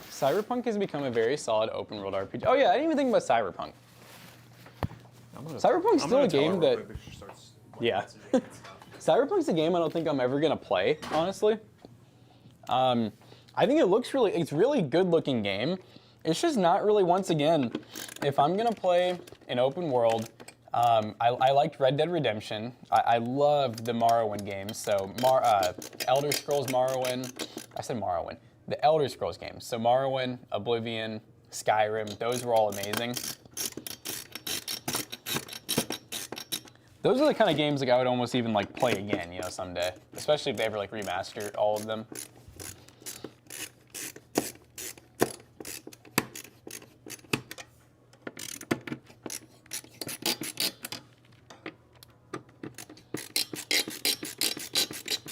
Cyberpunk has become a very solid open world RPG. Oh yeah, I didn't even think about Cyberpunk. Cyberpunk's still a game that... Yeah. Cyberpunk's a game I don't think I'm ever going to play, honestly. I think it's really good looking game. It's just not really, once again, if I'm going to play an open world, I liked Red Dead Redemption. I love the Morrowind games. So Elder Scrolls Morrowind, I said Morrowind. The Elder Scrolls games. So Morrowind, Oblivion, Skyrim, those were all amazing. Those are the kind of games like I would almost even like play again, you know, someday. Especially if they ever like remaster all of them.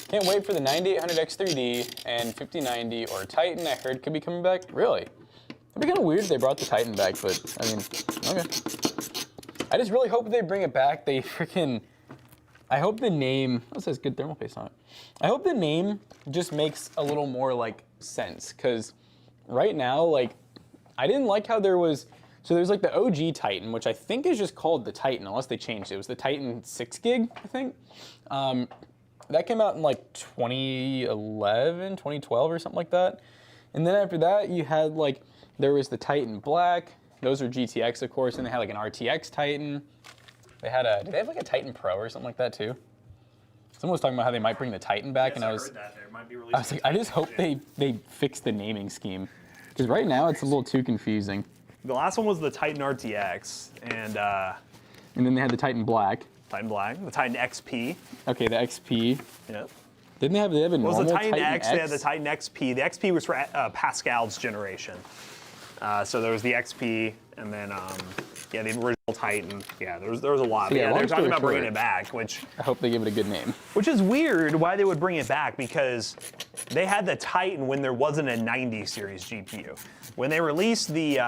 Can't wait for the 9800 X3D and 5090 or Titan I heard could be coming back. Really? It'd be kind of weird if they brought the Titan back, but I mean, okay. I just really hope they bring it back. I hope the name, it says good thermal paste on it. I hope the name just makes a little more like sense, because right now, like, I didn't like how there's like the OG Titan, which I think is just called the Titan, unless they changed it. It was the Titan 6 gig, I think. That came out in like 2011, 2012 or something like that. And then after that, you had like, there was the Titan Black. Those are GTX, of course, and they had like an RTX Titan. Did they have like a Titan Pro or something like that too? Someone was talking about how they might bring the Titan back, and I was like, I just hope they fix the naming scheme, because right now it's a little too confusing. The last one was the Titan RTX, and then they had the Titan Black. Titan Black, the Titan XP. Okay, the XP. Yep. Didn't they have a normal Well, it was the Titan X, X? they had the Titan XP. The XP was for Pascal's generation. So there was the XP, and then, yeah, the original Titan. Yeah, there was a lot. So yeah, they're talking about short, bringing it back, which I hope they give it a good name. Which is weird why they would bring it back, because they had the Titan when there wasn't a 90 series GPU. When they released the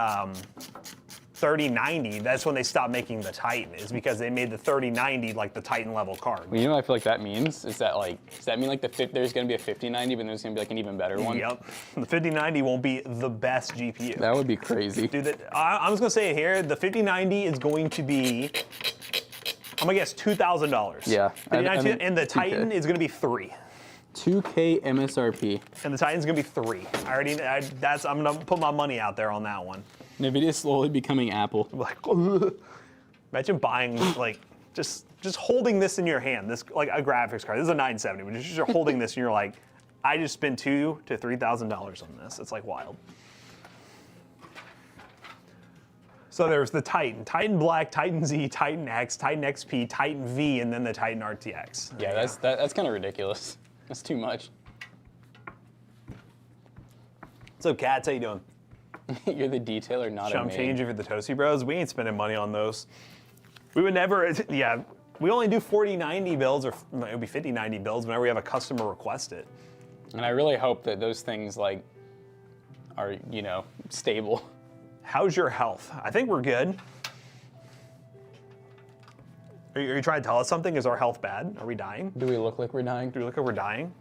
3090, that's when they stopped making the Titan, is because they made the 3090 like the Titan level card. Well, you know what I feel like that means? Is that like, does that mean like there's gonna be a 5090, but there's gonna be like an even better one? Yep. The 5090 won't be the best GPU. That would be crazy. Dude, I'm just gonna say it here, the 5090 is going to be, I'm gonna guess $2,000. Yeah. And the 2K. Titan is gonna be 3. 2K MSRP. And the Titan's gonna be 3. I'm gonna put my money out there on that one. NVIDIA slowly becoming Apple. Like, imagine buying like just holding this in your hand, this like a graphics card. This is a 970, but you're holding this and you're like, I just spent $2,000 to $3,000 on this. It's like wild. So there's the Titan, Titan Black, Titan Z, Titan X, Titan XP, Titan V, and then the Titan RTX. Yeah, that's kind of ridiculous. That's too much. What's up, Cats? How you doing? You're the detailer, not a I'm maid. changing for the Toasty Bros. We ain't spending money on those. We would never, yeah, we only do 4090 builds, or it would be 5090 builds whenever we have a customer request it. And I really hope that those things like are, you know, stable. How's your health? I think we're good. Are you trying to tell us something? Is our health bad? Are we dying? Do we look like we're dying? Do we look like we're dying?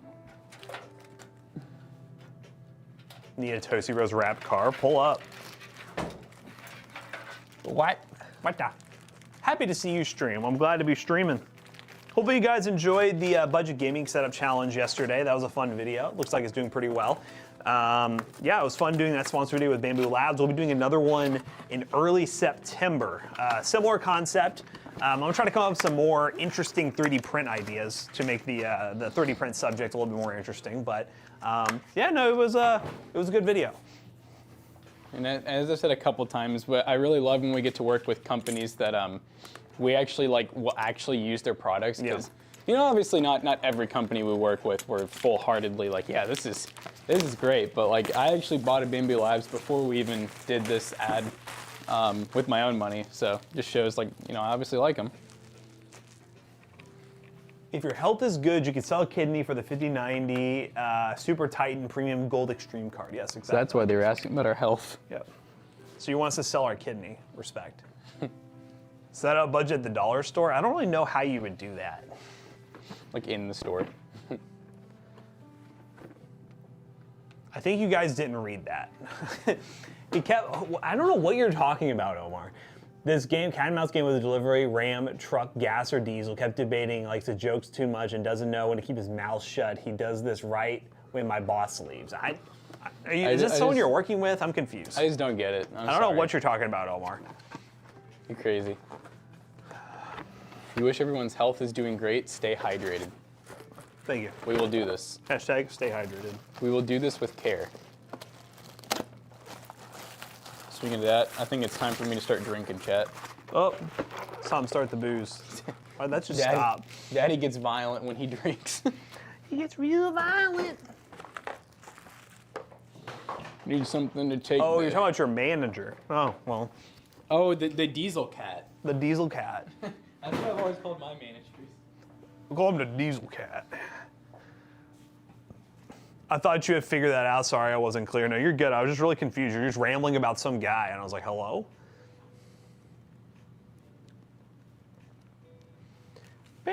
Need a Toasty Bros wrapped car? Pull up. What? What the? Happy to see you stream. I'm glad to be streaming. Hopefully you guys enjoyed the budget gaming setup challenge yesterday. That was a fun video. Looks like it's doing pretty well. Yeah, it was fun doing that sponsor video with Bamboo Labs. We'll be doing another one in early September. Similar concept. I'm gonna try to come up with some more interesting 3D print ideas to make the 3D print subject a little bit more interesting. But yeah, no, it was a good video. And as I said a couple times, but I really love when we get to work with companies that we actually will actually use their products. Because you know, obviously not every company we work with we're full-heartedly like, yeah, this is great. But like, I actually bought a Bamboo Labs before we even did this ad with my own money. So just shows like, you know, I obviously like them. If your health is good, you can sell a kidney for the 5090 Super Titan Premium Gold Extreme card. Yes, exactly. So that's why they were asking about our health. Yep. So you want us to sell our kidney? Respect. Set up budget at the dollar store? I don't really know how you would do that. Like in the store. I think you guys didn't read that. He kept, I don't know what you're talking about, Omar. This game, cat and mouse game with a delivery, ram, truck, gas, or diesel, kept debating, likes the jokes too much and doesn't know when to keep his mouth shut. He does this right when my boss leaves. Is this someone you're working with? I'm confused. I just don't get it. I don't know what you're talking about, Omar. You're crazy. You wish everyone's health is doing great. Stay hydrated. Thank you. We will do this. Hashtag stay hydrated. We will do this with care. Speaking of that, I think it's time for me to start drinking, chat. Oh, it's time to start the booze. Why that just stop? Daddy gets violent when he drinks. He gets real violent. Need something to take. Oh, you're talking about your manager. Oh, well. Oh, the diesel cat. The diesel cat. That's what I've always called my managers. We'll call him the diesel cat. I thought you had figured that out. Sorry, I wasn't clear. No, you're good. I was just really confused. You're just rambling about some guy, and I was like, hello? I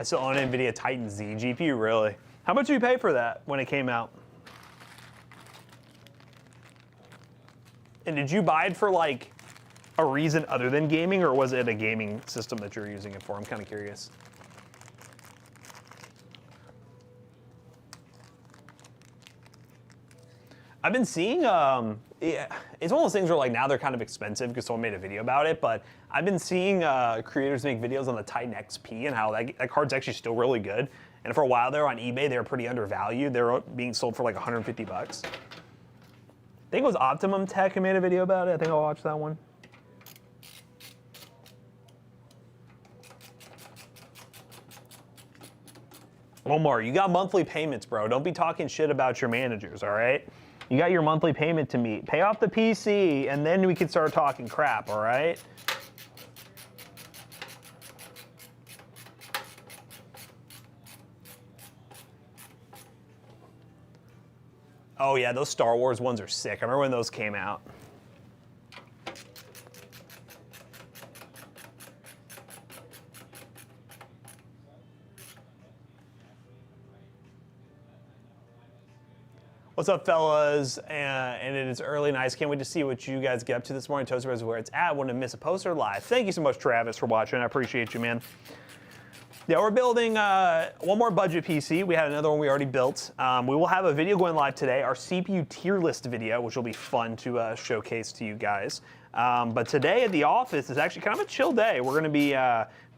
still own an NVIDIA Titan Z GPU, really. How much did you pay for that when it came out? And did you buy it for like a reason other than gaming, or was it a gaming system that you're using it for? I'm kind of curious. I've been seeing, it's one of those things where like now they're kind of expensive because someone made a video about it, but I've been seeing creators make videos on the Titan XP and how that card's actually still really good. And for a while there on eBay, they were pretty undervalued. They were being sold for like 150 bucks. I think it was Optimum Tech who made a video about it. I think I'll watch that one. Omar, you got monthly payments, bro. Don't be talking shit about your managers, all right? You got your monthly payment to meet. Pay off the PC, and then we can start talking crap, all right? Oh yeah, those Star Wars ones are sick. I remember when those came out. What's up, fellas? And it is early nice. Can't wait to see what you guys get up to this morning. Toaster is where it's at. Wouldn't miss a poster live. Thank you so much, Travis, for watching. I appreciate you, man. Yeah, we're building one more budget PC. We had another one we already built. We will have a video going live today, our CPU tier list video, which will be fun to showcase to you guys. But today at the office is actually kind of a chill day. We're going to be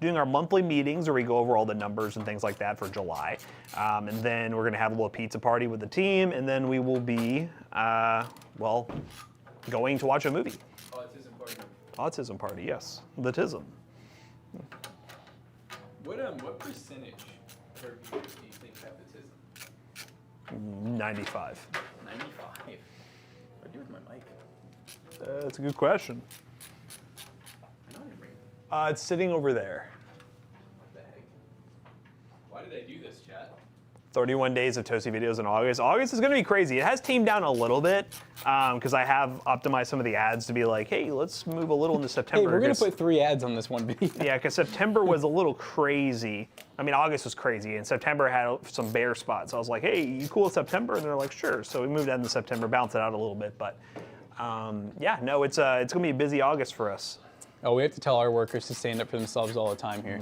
doing our monthly meetings where we go over all the numbers and things like that for July. And then we're going to have a little pizza party with the team, and then we will be, well, going to watch a movie. Autism party. Autism party, yes. The tism. What percentage per group do you think have autism? 95. 95. What do I do with my mic? That's a good question. I don't remember. It's sitting over there. What the heck? Why did I do this, chat? 31 days of Toasty videos in August. August is going to be crazy. It has tamed down a little bit because I have optimized some of the ads to be like, hey, let's move a little into September. Hey, we're going to put 3 ads on this one video. Yeah, because September was a little crazy. I mean, August was crazy, and September had some bare spots. I was like, hey, you cool with September? And they're like, sure. So we moved that into September, balanced it out a little bit. But yeah, no, it's going to be a busy August for us. Oh, we have to tell our workers to stand up for themselves all the time here.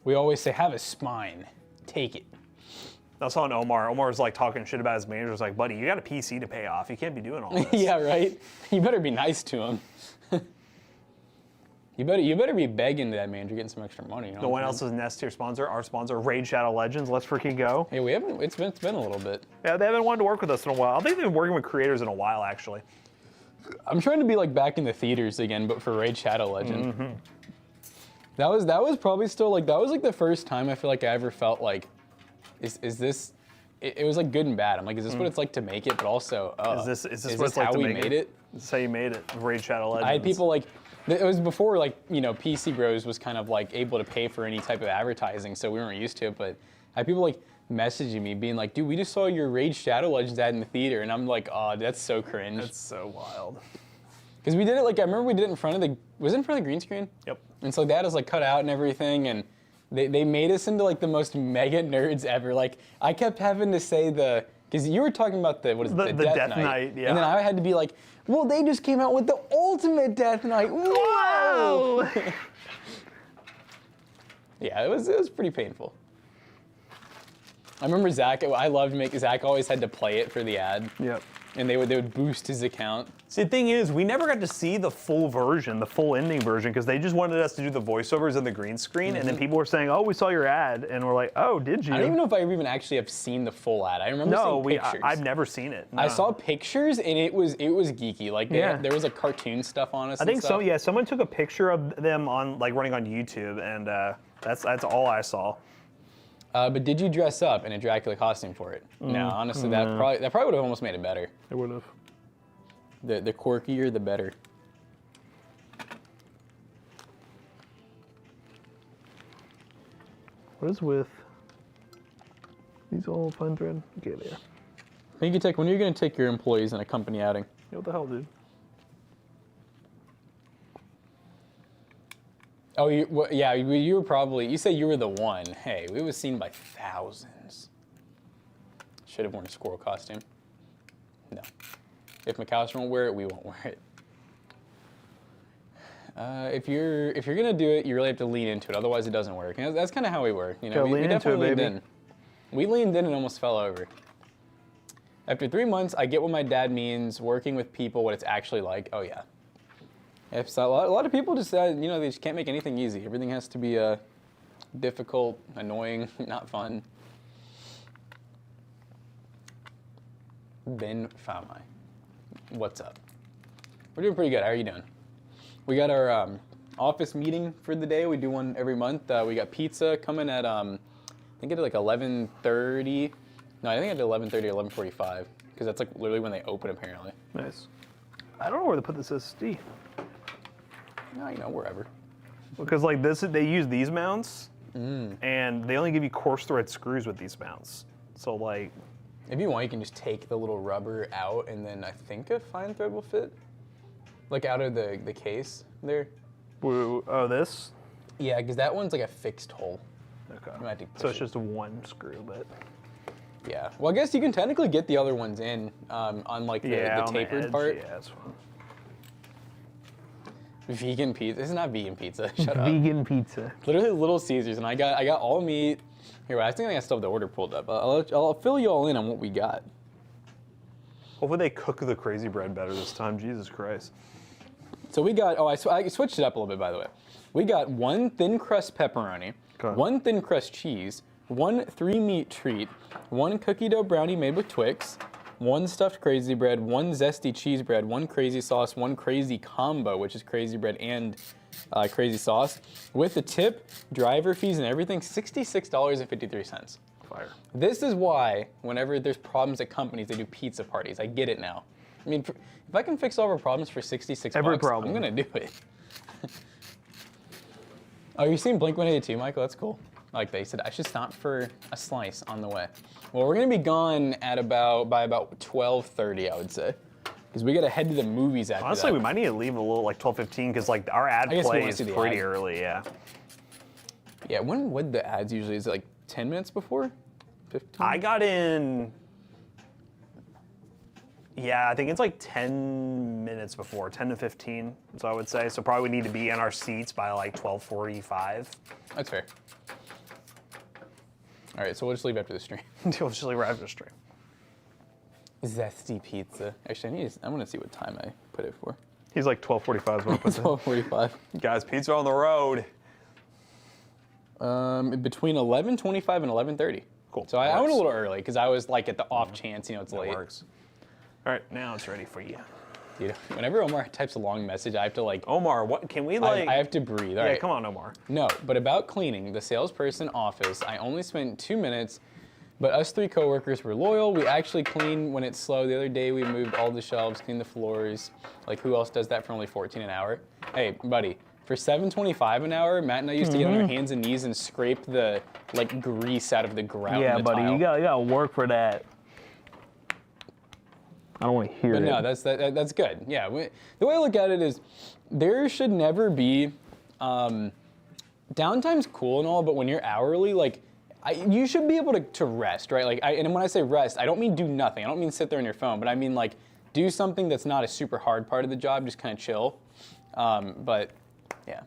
We always say, have a spine. Take it. I saw an Omar. Omar was like talking shit about his manager. He was like, buddy, you got a PC to pay off. You can't be doing all this. Yeah, right? You better be nice to him. You better be begging that manager, getting some extra money. You know No one else's Nest tier sponsor. Our sponsor, Raid Shadow Legends. Let's freaking go. Hey, we haven't. It's been a little bit. Yeah, they haven't wanted to work with us in a while. I think they've been working with creators in a while, actually. I'm trying to be like back in the theaters again, but for Raid Shadow Legend. That was probably still like, that was like the first time I feel like I ever felt like, is this? It was like good and bad. I'm like, is this what it's like to make it? But also, Is this what it's like how to we make made it? This is how you made it. Raid Shadow Legends. I had people like, it was before like, you know, PC Bros was kind of like able to pay for any type of advertising, so we weren't used to it. But I had people like messaging me being like, dude, we just saw your Raid Shadow Legends ad in the theater, and I'm like, oh, that's so cringe. That's so wild. Because we did it like, I remember we did it in front of was it in front of the green screen? Yep. And so that is like cut out and everything, and they made us into like the most mega nerds ever. Like I kept having to say because you were talking about the Death Knight, yeah. And then I had to be like, well, they just came out with the ultimate Death Knight. Whoa! Yeah, it was pretty painful. I remember Zach. Zach always had to play it for the ad. Yep. And they would boost his account. See, the thing is, we never got to see the full version, the full ending version, because they just wanted us to do the voiceovers and the green screen, and then people were saying, oh, we saw your ad, and we're like, oh, did you? I don't even know if I even actually have seen the full ad. I remember seeing pictures. I've never seen it. No. I saw pictures, and it was geeky. Like there was like cartoon stuff on us. I think so. Yeah, someone took a picture of them on running on YouTube, and that's all I saw. But did you dress up in a Dracula costume for it? No, honestly, that probably would have almost made it better. It would have. The quirkier, the better. What is with these all fun thread? Okay, there. When are you going to take your employees on a company outing? Yeah, what the hell, dude? Oh, yeah, you were probably, you say you were the one. Hey, we was seen by thousands. Should have worn a squirrel costume. No. If McAllister won't wear it, we won't wear it. If you're gonna do it, you really have to lean into it. Otherwise, it doesn't work. And that's kind of how we were. You know, we definitely leaned in. We leaned in and almost fell over. After 3 months, I get what my dad means. Working with people, what it's actually like. Oh yeah. If so, a lot of people just they just can't make anything easy. Everything has to be difficult, annoying, not fun. Ben Famai. What's up? We're doing pretty good. How are you doing? We got our office meeting for the day. We do one every month. We got pizza coming at I think at like 11:30. No, I think at 11:30 or 11:45 because that's like literally when they open apparently. Nice. I don't know where to put this SSD. No, wherever. Because like this, they use these mounts, and they only give you coarse thread screws with these mounts. So like. If you want, you can just take the little rubber out, and then I think a fine thread will fit. Like out of the case there. Oh, this? Yeah, because that one's like a fixed hole. Okay. You might have to push So it's it. just one screw, but. Yeah. Well, I guess you can technically get the other ones in on like the on the tapered edge, part. Yeah, that's fine. Vegan pizza. This is not vegan pizza. Shut up. Vegan pizza. Literally Little Caesars, and I got all meat. Here, I think I still have the order pulled up. I'll fill you all in on what we got. Hopefully they cook the crazy bread better this time. Jesus Christ. So we got. I switched it up a little bit, by the way. We got one thin crust pepperoni, Okay. one thin crust cheese, one 3-meat treat, one cookie dough brownie made with Twix, one stuffed crazy bread, one zesty cheese bread, one crazy sauce, one crazy combo, which is crazy bread and crazy sauce, with the tip, driver fees, and everything, $66.53. Fire. This is why whenever there's problems at companies, they do pizza parties. I get it now. I mean, if I can fix all of our problems for 66 Every bucks, problem. I'm gonna do it. Oh, you're seeing Blink-182, Michael? That's cool. Like they said, I should stop for a slice on the way. Well, we're gonna be gone at by about 12:30, I would say, because we gotta head to the movies after Honestly, that. we might need to leave a little like 12:15 because like our ad I guess we wanna plays see the pretty ad. early. Yeah. Yeah, when would the ads usually? Is it like 10 minutes before? 15? I got in. Yeah, I think it's like 10 minutes before, 10 to 15, so I would say. So probably we need to be in our seats by like 12:45. That's fair. All right, so we'll just leave after the stream. We'll just leave right after the stream. Zesty pizza. Actually, I'm gonna see what time I put it for. He's like 12:45 is what I put there. 12:45. Guys, pizza on the road. Between 11:25 and 11:30. Cool. So I went a Works. little early because I was like at the off chance, it's That late. works. All right, now it's ready for you. Dude, whenever Omar types a long message, I have to like. Omar, what can we like? I have to breathe. All yeah, right. come on, Omar. No, but about cleaning the salesperson office, I only spent 2 minutes, but us 3 coworkers were loyal. We actually clean when it's slow. The other day we moved all the shelves, cleaned the floors. Like who else does that for only 14 an hour? Hey, buddy, for $7.25 an hour, Matt and I used to get on our hands and knees and scrape the like grease out of the grout. Yeah, in the buddy, tile. you gotta work for that. I don't want to hear But it. no, that's good. Yeah, the way I look at it is, there should never be. Downtime's cool and all, but when you're hourly, like, you should be able to rest, right? Like, and when I say rest, I don't mean do nothing. I don't mean sit there on your phone, but I mean like do something that's not a super hard part of the job. Just kind of chill. But yeah.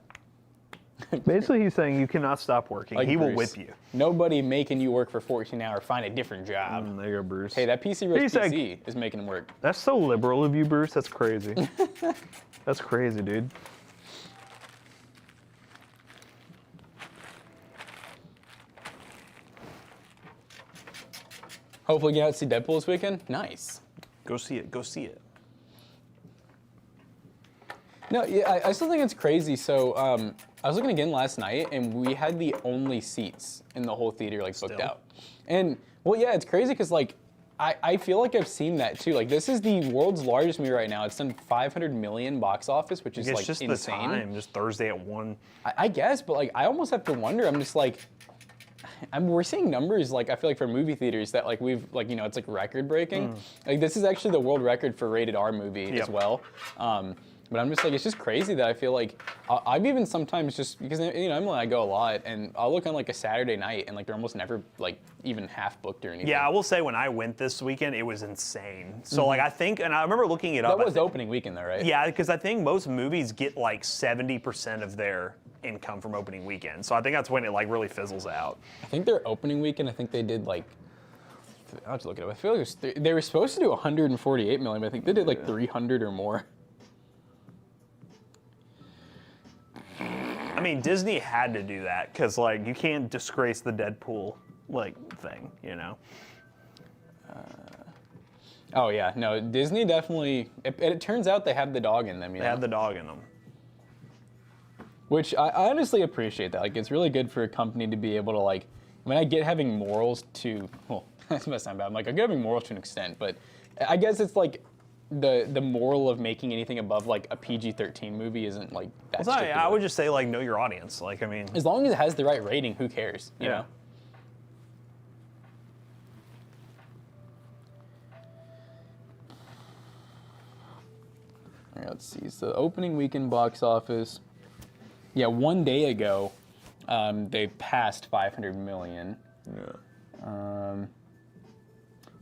Basically, he's saying you cannot stop working. He will Bruce, whip you. Nobody making you work for 14 hours. Find a different job. There you go, Bruce. Hey, that PC roast He's like- PC is making him work. That's so liberal of you, Bruce. That's crazy. That's crazy, dude. Hopefully, get out to see Deadpool this weekend. Nice. Go see it. Go see it. No, yeah, I still think it's crazy. So I was looking again last night, and we had the only seats in the whole theater like booked Still? out. And well, yeah, it's crazy because like I feel like I've seen that too. Like this is the world's largest movie right now. It's done 500 million box office, which is It's like just insane. the time, just Thursday at 1. I guess, but like I almost have to wonder. I'm just like. We're seeing numbers like I feel like for movie theaters that like we've like it's like record breaking. Like this is actually the world record for rated R movie as Yep. well. But I'm just like it's just crazy that I feel like I've even sometimes just because Emily and I go a lot and I'll look on like a Saturday night and like they're almost never like even half booked or anything. Yeah, I will say when I went this weekend, it was insane. So like I think, and I remember looking it up. that was opening weekend though, right? Yeah, because I think most movies get like 70% of their income from opening weekend. So I think that's when it like really fizzles out. I think their opening weekend. I think they did like. I'll have to look it up. I feel like it was they were supposed to do 148 million, but I think they did like 300 or more. I mean, Disney had to do that because like you can't disgrace the Deadpool like thing, you know? Oh yeah, no, Disney definitely. It turns out they have the dog in them. They had the dog in them. Which I honestly appreciate that. Like, it's really good for a company to be able to like. I mean, I get having morals to. Well, that must sound bad. I'm like, I get having morals to an extent, but I guess it's like the moral of making anything above like a PG-13 movie isn't like that. So, strict I about would it. just say like know your audience. Like I mean, As long as it has the right rating, who cares? You know. All right, let's see. So opening weekend box office. Yeah, one day ago, they passed 500 million. Yeah.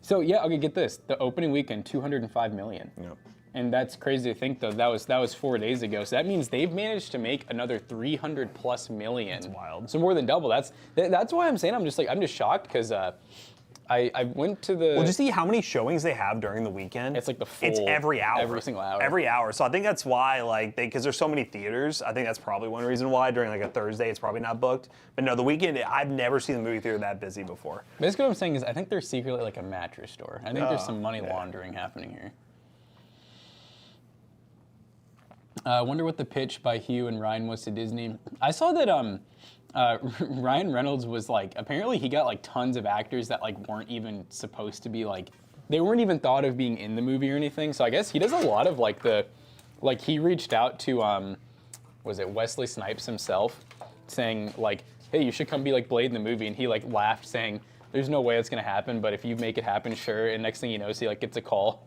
So yeah, okay, get this. The opening weekend, 205 million. Yep. And that's crazy to think though. That was 4 days ago. So that means they've managed to make another 300 plus million. That's wild. So more than double. That's why I'm saying I'm just shocked because I went to the. Well, did you see how many showings they have during the weekend? It's like the full. It's every hour. Every single hour. Every hour. So I think that's why, like, because there's so many theaters. I think that's probably one reason why during like a Thursday it's probably not booked. But no, the weekend I've never seen the movie theater that busy before. Basically, what I'm saying is I think they're secretly like a mattress store. I think there's some money laundering happening here. I wonder what the pitch by Hugh and Ryan was to Disney. I saw that Ryan Reynolds was like, apparently he got like tons of actors that like weren't even supposed to be like, they weren't even thought of being in the movie or anything. So I guess he does a lot of like he reached out to, was it Wesley Snipes himself, saying like, hey, you should come be like Blade in the movie. And he like laughed saying, there's no way it's gonna happen, but if you make it happen, sure. And next thing he knows, he like gets a call.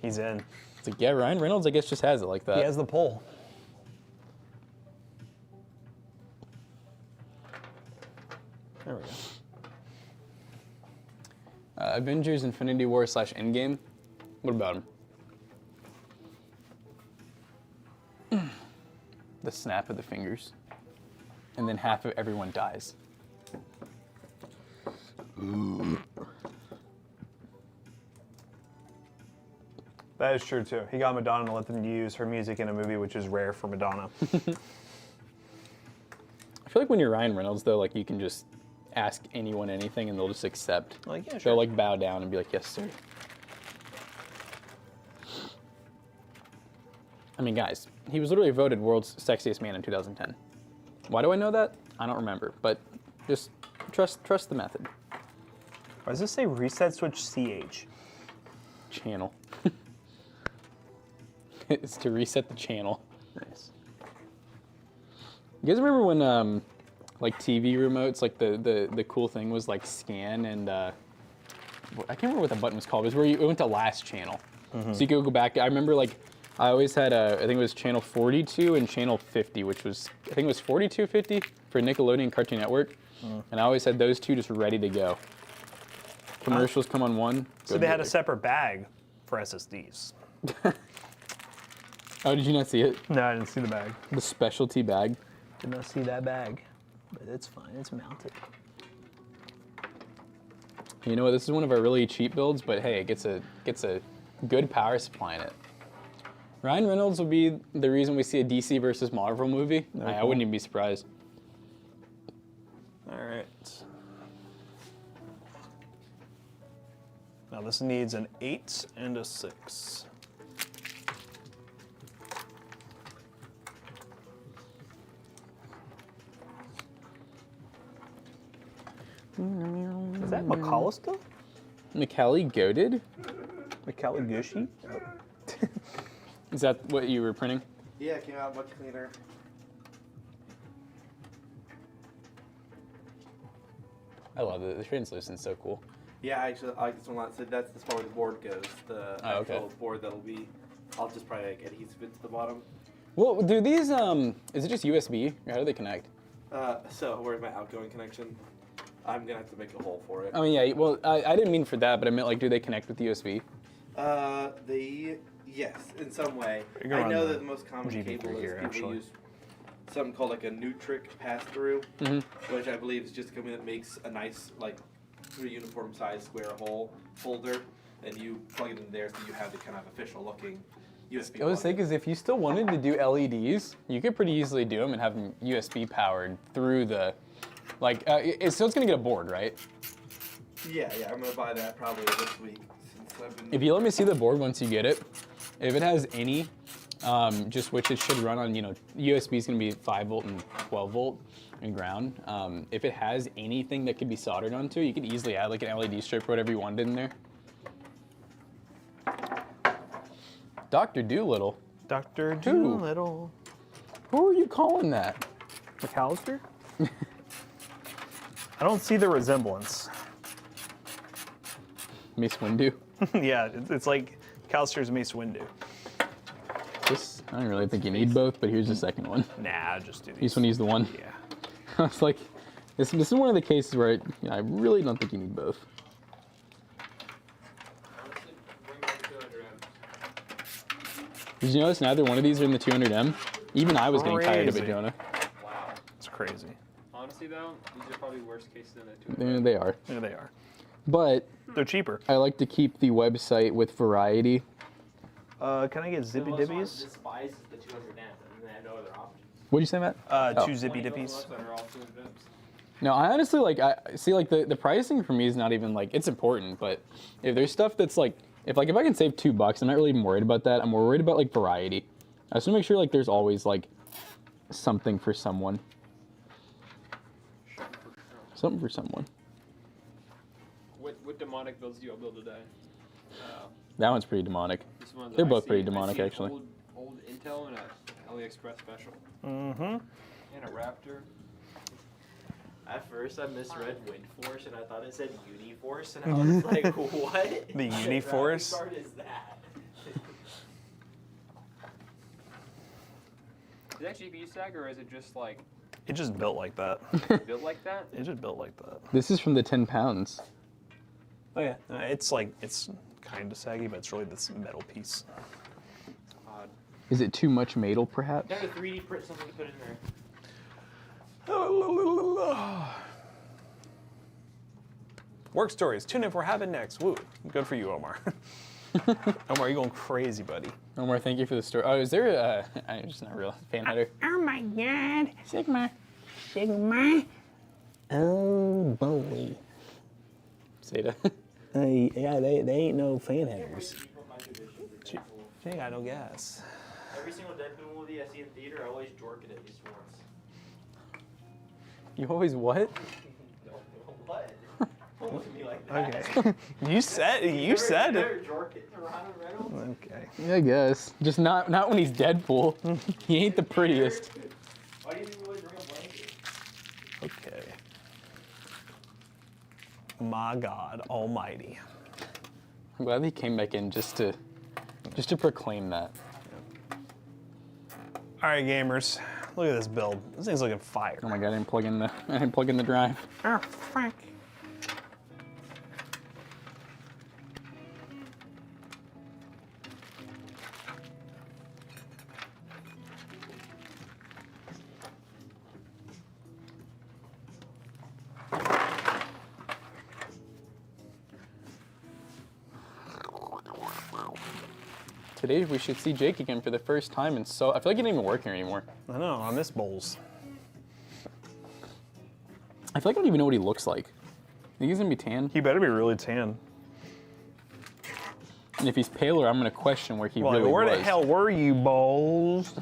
He's in. It's like, yeah, Ryan Reynolds, I guess, just has it like that. He has the pull. There we go. Avengers Infinity War / Endgame. What about him? The snap of the fingers. And then half of everyone dies. That is true too. He got Madonna to let them use her music in a movie, which is rare for Madonna. I feel like when you're Ryan Reynolds, though, like you can just ask anyone anything and they'll just accept. Like, yeah, sure. They'll like bow down and be like, yes, sir. I mean, guys, he was literally voted world's sexiest man in 2010. Why do I know that? I don't remember, but just trust the method. Why does this say reset switch CH? Channel. It's to reset the channel. Nice. You guys remember when like TV remotes, like the cool thing was like scan and I can't remember what the button was called. It was where it went to last channel. So you could go back. I remember like I always had I think it was channel 42 and channel 50, which was I think it was 4250 for Nickelodeon Cartoon Network, and I always had those two just ready to go. Commercials come on one. So they had a separate bag for SSDs. Oh, did you not see it? No, I didn't see the bag. The specialty bag. Did not see that bag, but it's fine. It's mounted. You know what? This is one of our really cheap builds, but hey, it gets a good power supply in it. Ryan Reynolds will be the reason we see a DC versus Marvel movie. I wouldn't even be surprised. All right. Now this needs an 8 and a 6. Is that McAllister? Macallie Goated? Macallie Gushy? Is that what you were printing? Yeah, it came out much cleaner. I love it. The translucent's so cool. Yeah, actually, I like this one a lot. So that's the spot where the board goes. The actual board that'll be. I'll just probably like adhesive it to the bottom. Well, do these is it just USB or how do they connect? So where's my outgoing connection? I'm gonna have to make a hole for it. I mean, yeah. Well, I didn't mean for that, but I meant like, do they connect with USB? Yes, in some way. You're gonna I run know the that the most common GP cable through is here, people actually. use something called like a Nutric pass-through, which I believe is just a company that makes a nice like uniform size square hole holder, and you plug it in there so you have the kind of official looking USB. I was plug-in. saying, because if you still wanted to do LEDs, you could pretty easily do them and have them USB powered through the, like, so it's gonna get a board, right? Yeah, I'm gonna buy that probably this week since I've been. If you let me see the board once you get it, if it has any, just which it should run on, USB is gonna be 5 volt and 12 volt and ground. If it has anything that could be soldered onto, you could easily add like an LED strip or whatever you wanted in there. Dr. Doolittle. Dr. Doolittle. Who are you calling that? McAllister? I don't see the resemblance. Mace Windu. Yeah, it's like McAllister's Mace Windu. This, I don't really think you need both, but here's the second one. Nah, just do You these. just want to use the one. Yeah. I was like, this is one of the cases where I really don't think you need both. Honestly, bring back the 200M. Did you notice neither one of these are in the 200M? Even I was getting tired of it, Crazy. Jonah. Wow. It's crazy. Honestly, though, these are probably worse cases than the 200M. They are. Yeah, they are. But They're cheaper. I like to keep the website with variety. Can I get zippy dippies? Despises the 200 amp, and they have no other options. What'd you say, Matt? Two zippy dippies. That are all 200Ms. No, I honestly I see like the pricing for me is not even like it's important, but if there's stuff that's like if I can save $2, I'm not really even worried about that. I'm more worried about like variety. I just want to make sure like there's always like something for someone. Something for someone. What demonic builds do you all build today? That one's pretty demonic. This one's, They're I both see- pretty I demonic, see actually. Old Intel and a AliExpress special. Mm-hmm. And a Raptor. At first, I misread Windforce, and I thought it said Uniforce, and I was like, what? The Uniforce? What card is that? Is that GPU stack or is it just like It just built like that. built like that? It just built like that. This is from the 10 pounds. Oh yeah. It's like it's kind of saggy, but it's really this metal piece. Odd. Is it too much metal, perhaps? Gotta 3D print something to put in there. Work stories. Tune in for what happened next. Woo. Good for you, Omar. Omar, you're going crazy, buddy. Omar, thank you for the story. Oh, is there a... I'm just not real fan header. Oh my god. Sigma. Sigma. Oh boy. Zeta. Yeah, they ain't no fan headers. She ain't got no gas. Every single Deadpool movie I see in theater, I always jork it at least once. You always what? What? Don't look at me like that. Okay. You said it. Never jork it to Ryan Reynolds. Okay. Yeah, I guess. Just not when he's Deadpool. He ain't the prettiest. Why do you always bring a blanket? Okay. My God Almighty. I'm glad he came back in just to proclaim that. All right, gamers. Look at this build. This thing's looking fire. Oh my god, I didn't plug in the drive. Oh fuck. Today we should see Jake again for the first time, and so I feel like he didn't even work here anymore. I know. I miss bowls. I feel like I don't even know what he looks like. Think he's gonna be tan? He better be really tan. And if he's paler, I'm gonna question where he Well, really where was. the hell were you, bowls?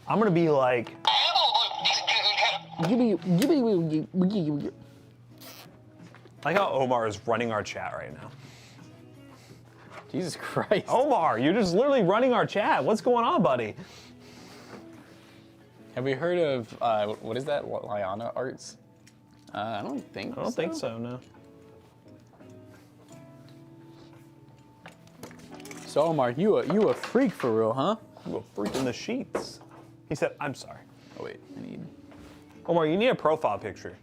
I'm gonna be like, like how Omar is running our chat right now. Jesus Christ. Omar, you're just literally running our chat. What's going on, buddy? Have we heard of what is that? Liana Arts? I don't think. I don't think so, no. So Omar, you a freak for real, huh? You a freak in the sheets. He said, I'm sorry. Oh wait, I need. Omar, you need a profile picture.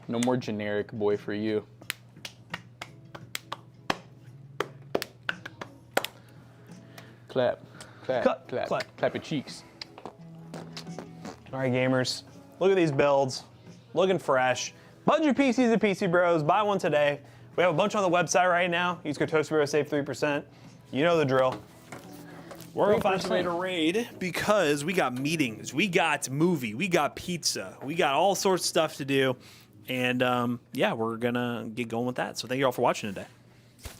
No more generic boy for you. Clap, clap, Clap, clap, clap. clap your cheeks. All right, gamers. Look at these builds. Looking fresh. Budget PCs at PC Bros. Buy one today. We have a bunch on the website right now. Use code ToastBro, save 3%. You know the drill. We're gonna find some way to raid because we got meetings, we got movie, we got pizza, we got all sorts of stuff to do, and yeah, we're gonna get going with that. So thank you all for watching today.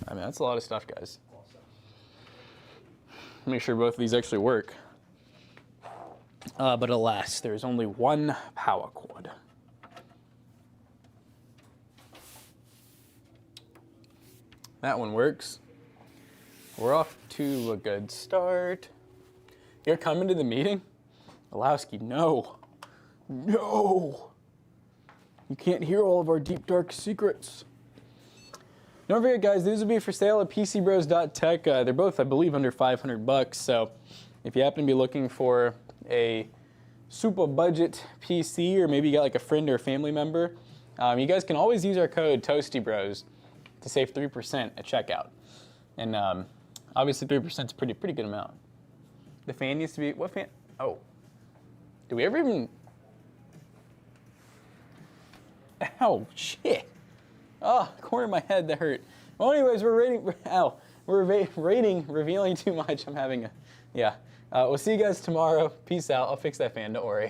I mean, that's a lot of stuff, guys. Make sure both of these actually work. But alas, there's only one power cord. That one works. We're off to a good start. You're coming to the meeting? Alowski, no. No. You can't hear all of our deep, dark secrets. Don't forget, guys, these will be for sale at PCBros.tech. They're both, I believe, under $500. So if you happen to be looking for a super budget PC, or maybe you got like a friend or a family member, you guys can always use our code ToastyBros to save 3% at checkout. And obviously 3% is a pretty good amount. The fan used to be, what fan? Oh, do we ever even? Ow, shit. Oh, the corner of my head, that hurt. Well, anyways, we're rating revealing too much. I'm having a, yeah. We'll see you guys tomorrow. Peace out. I'll fix that fan, don't worry.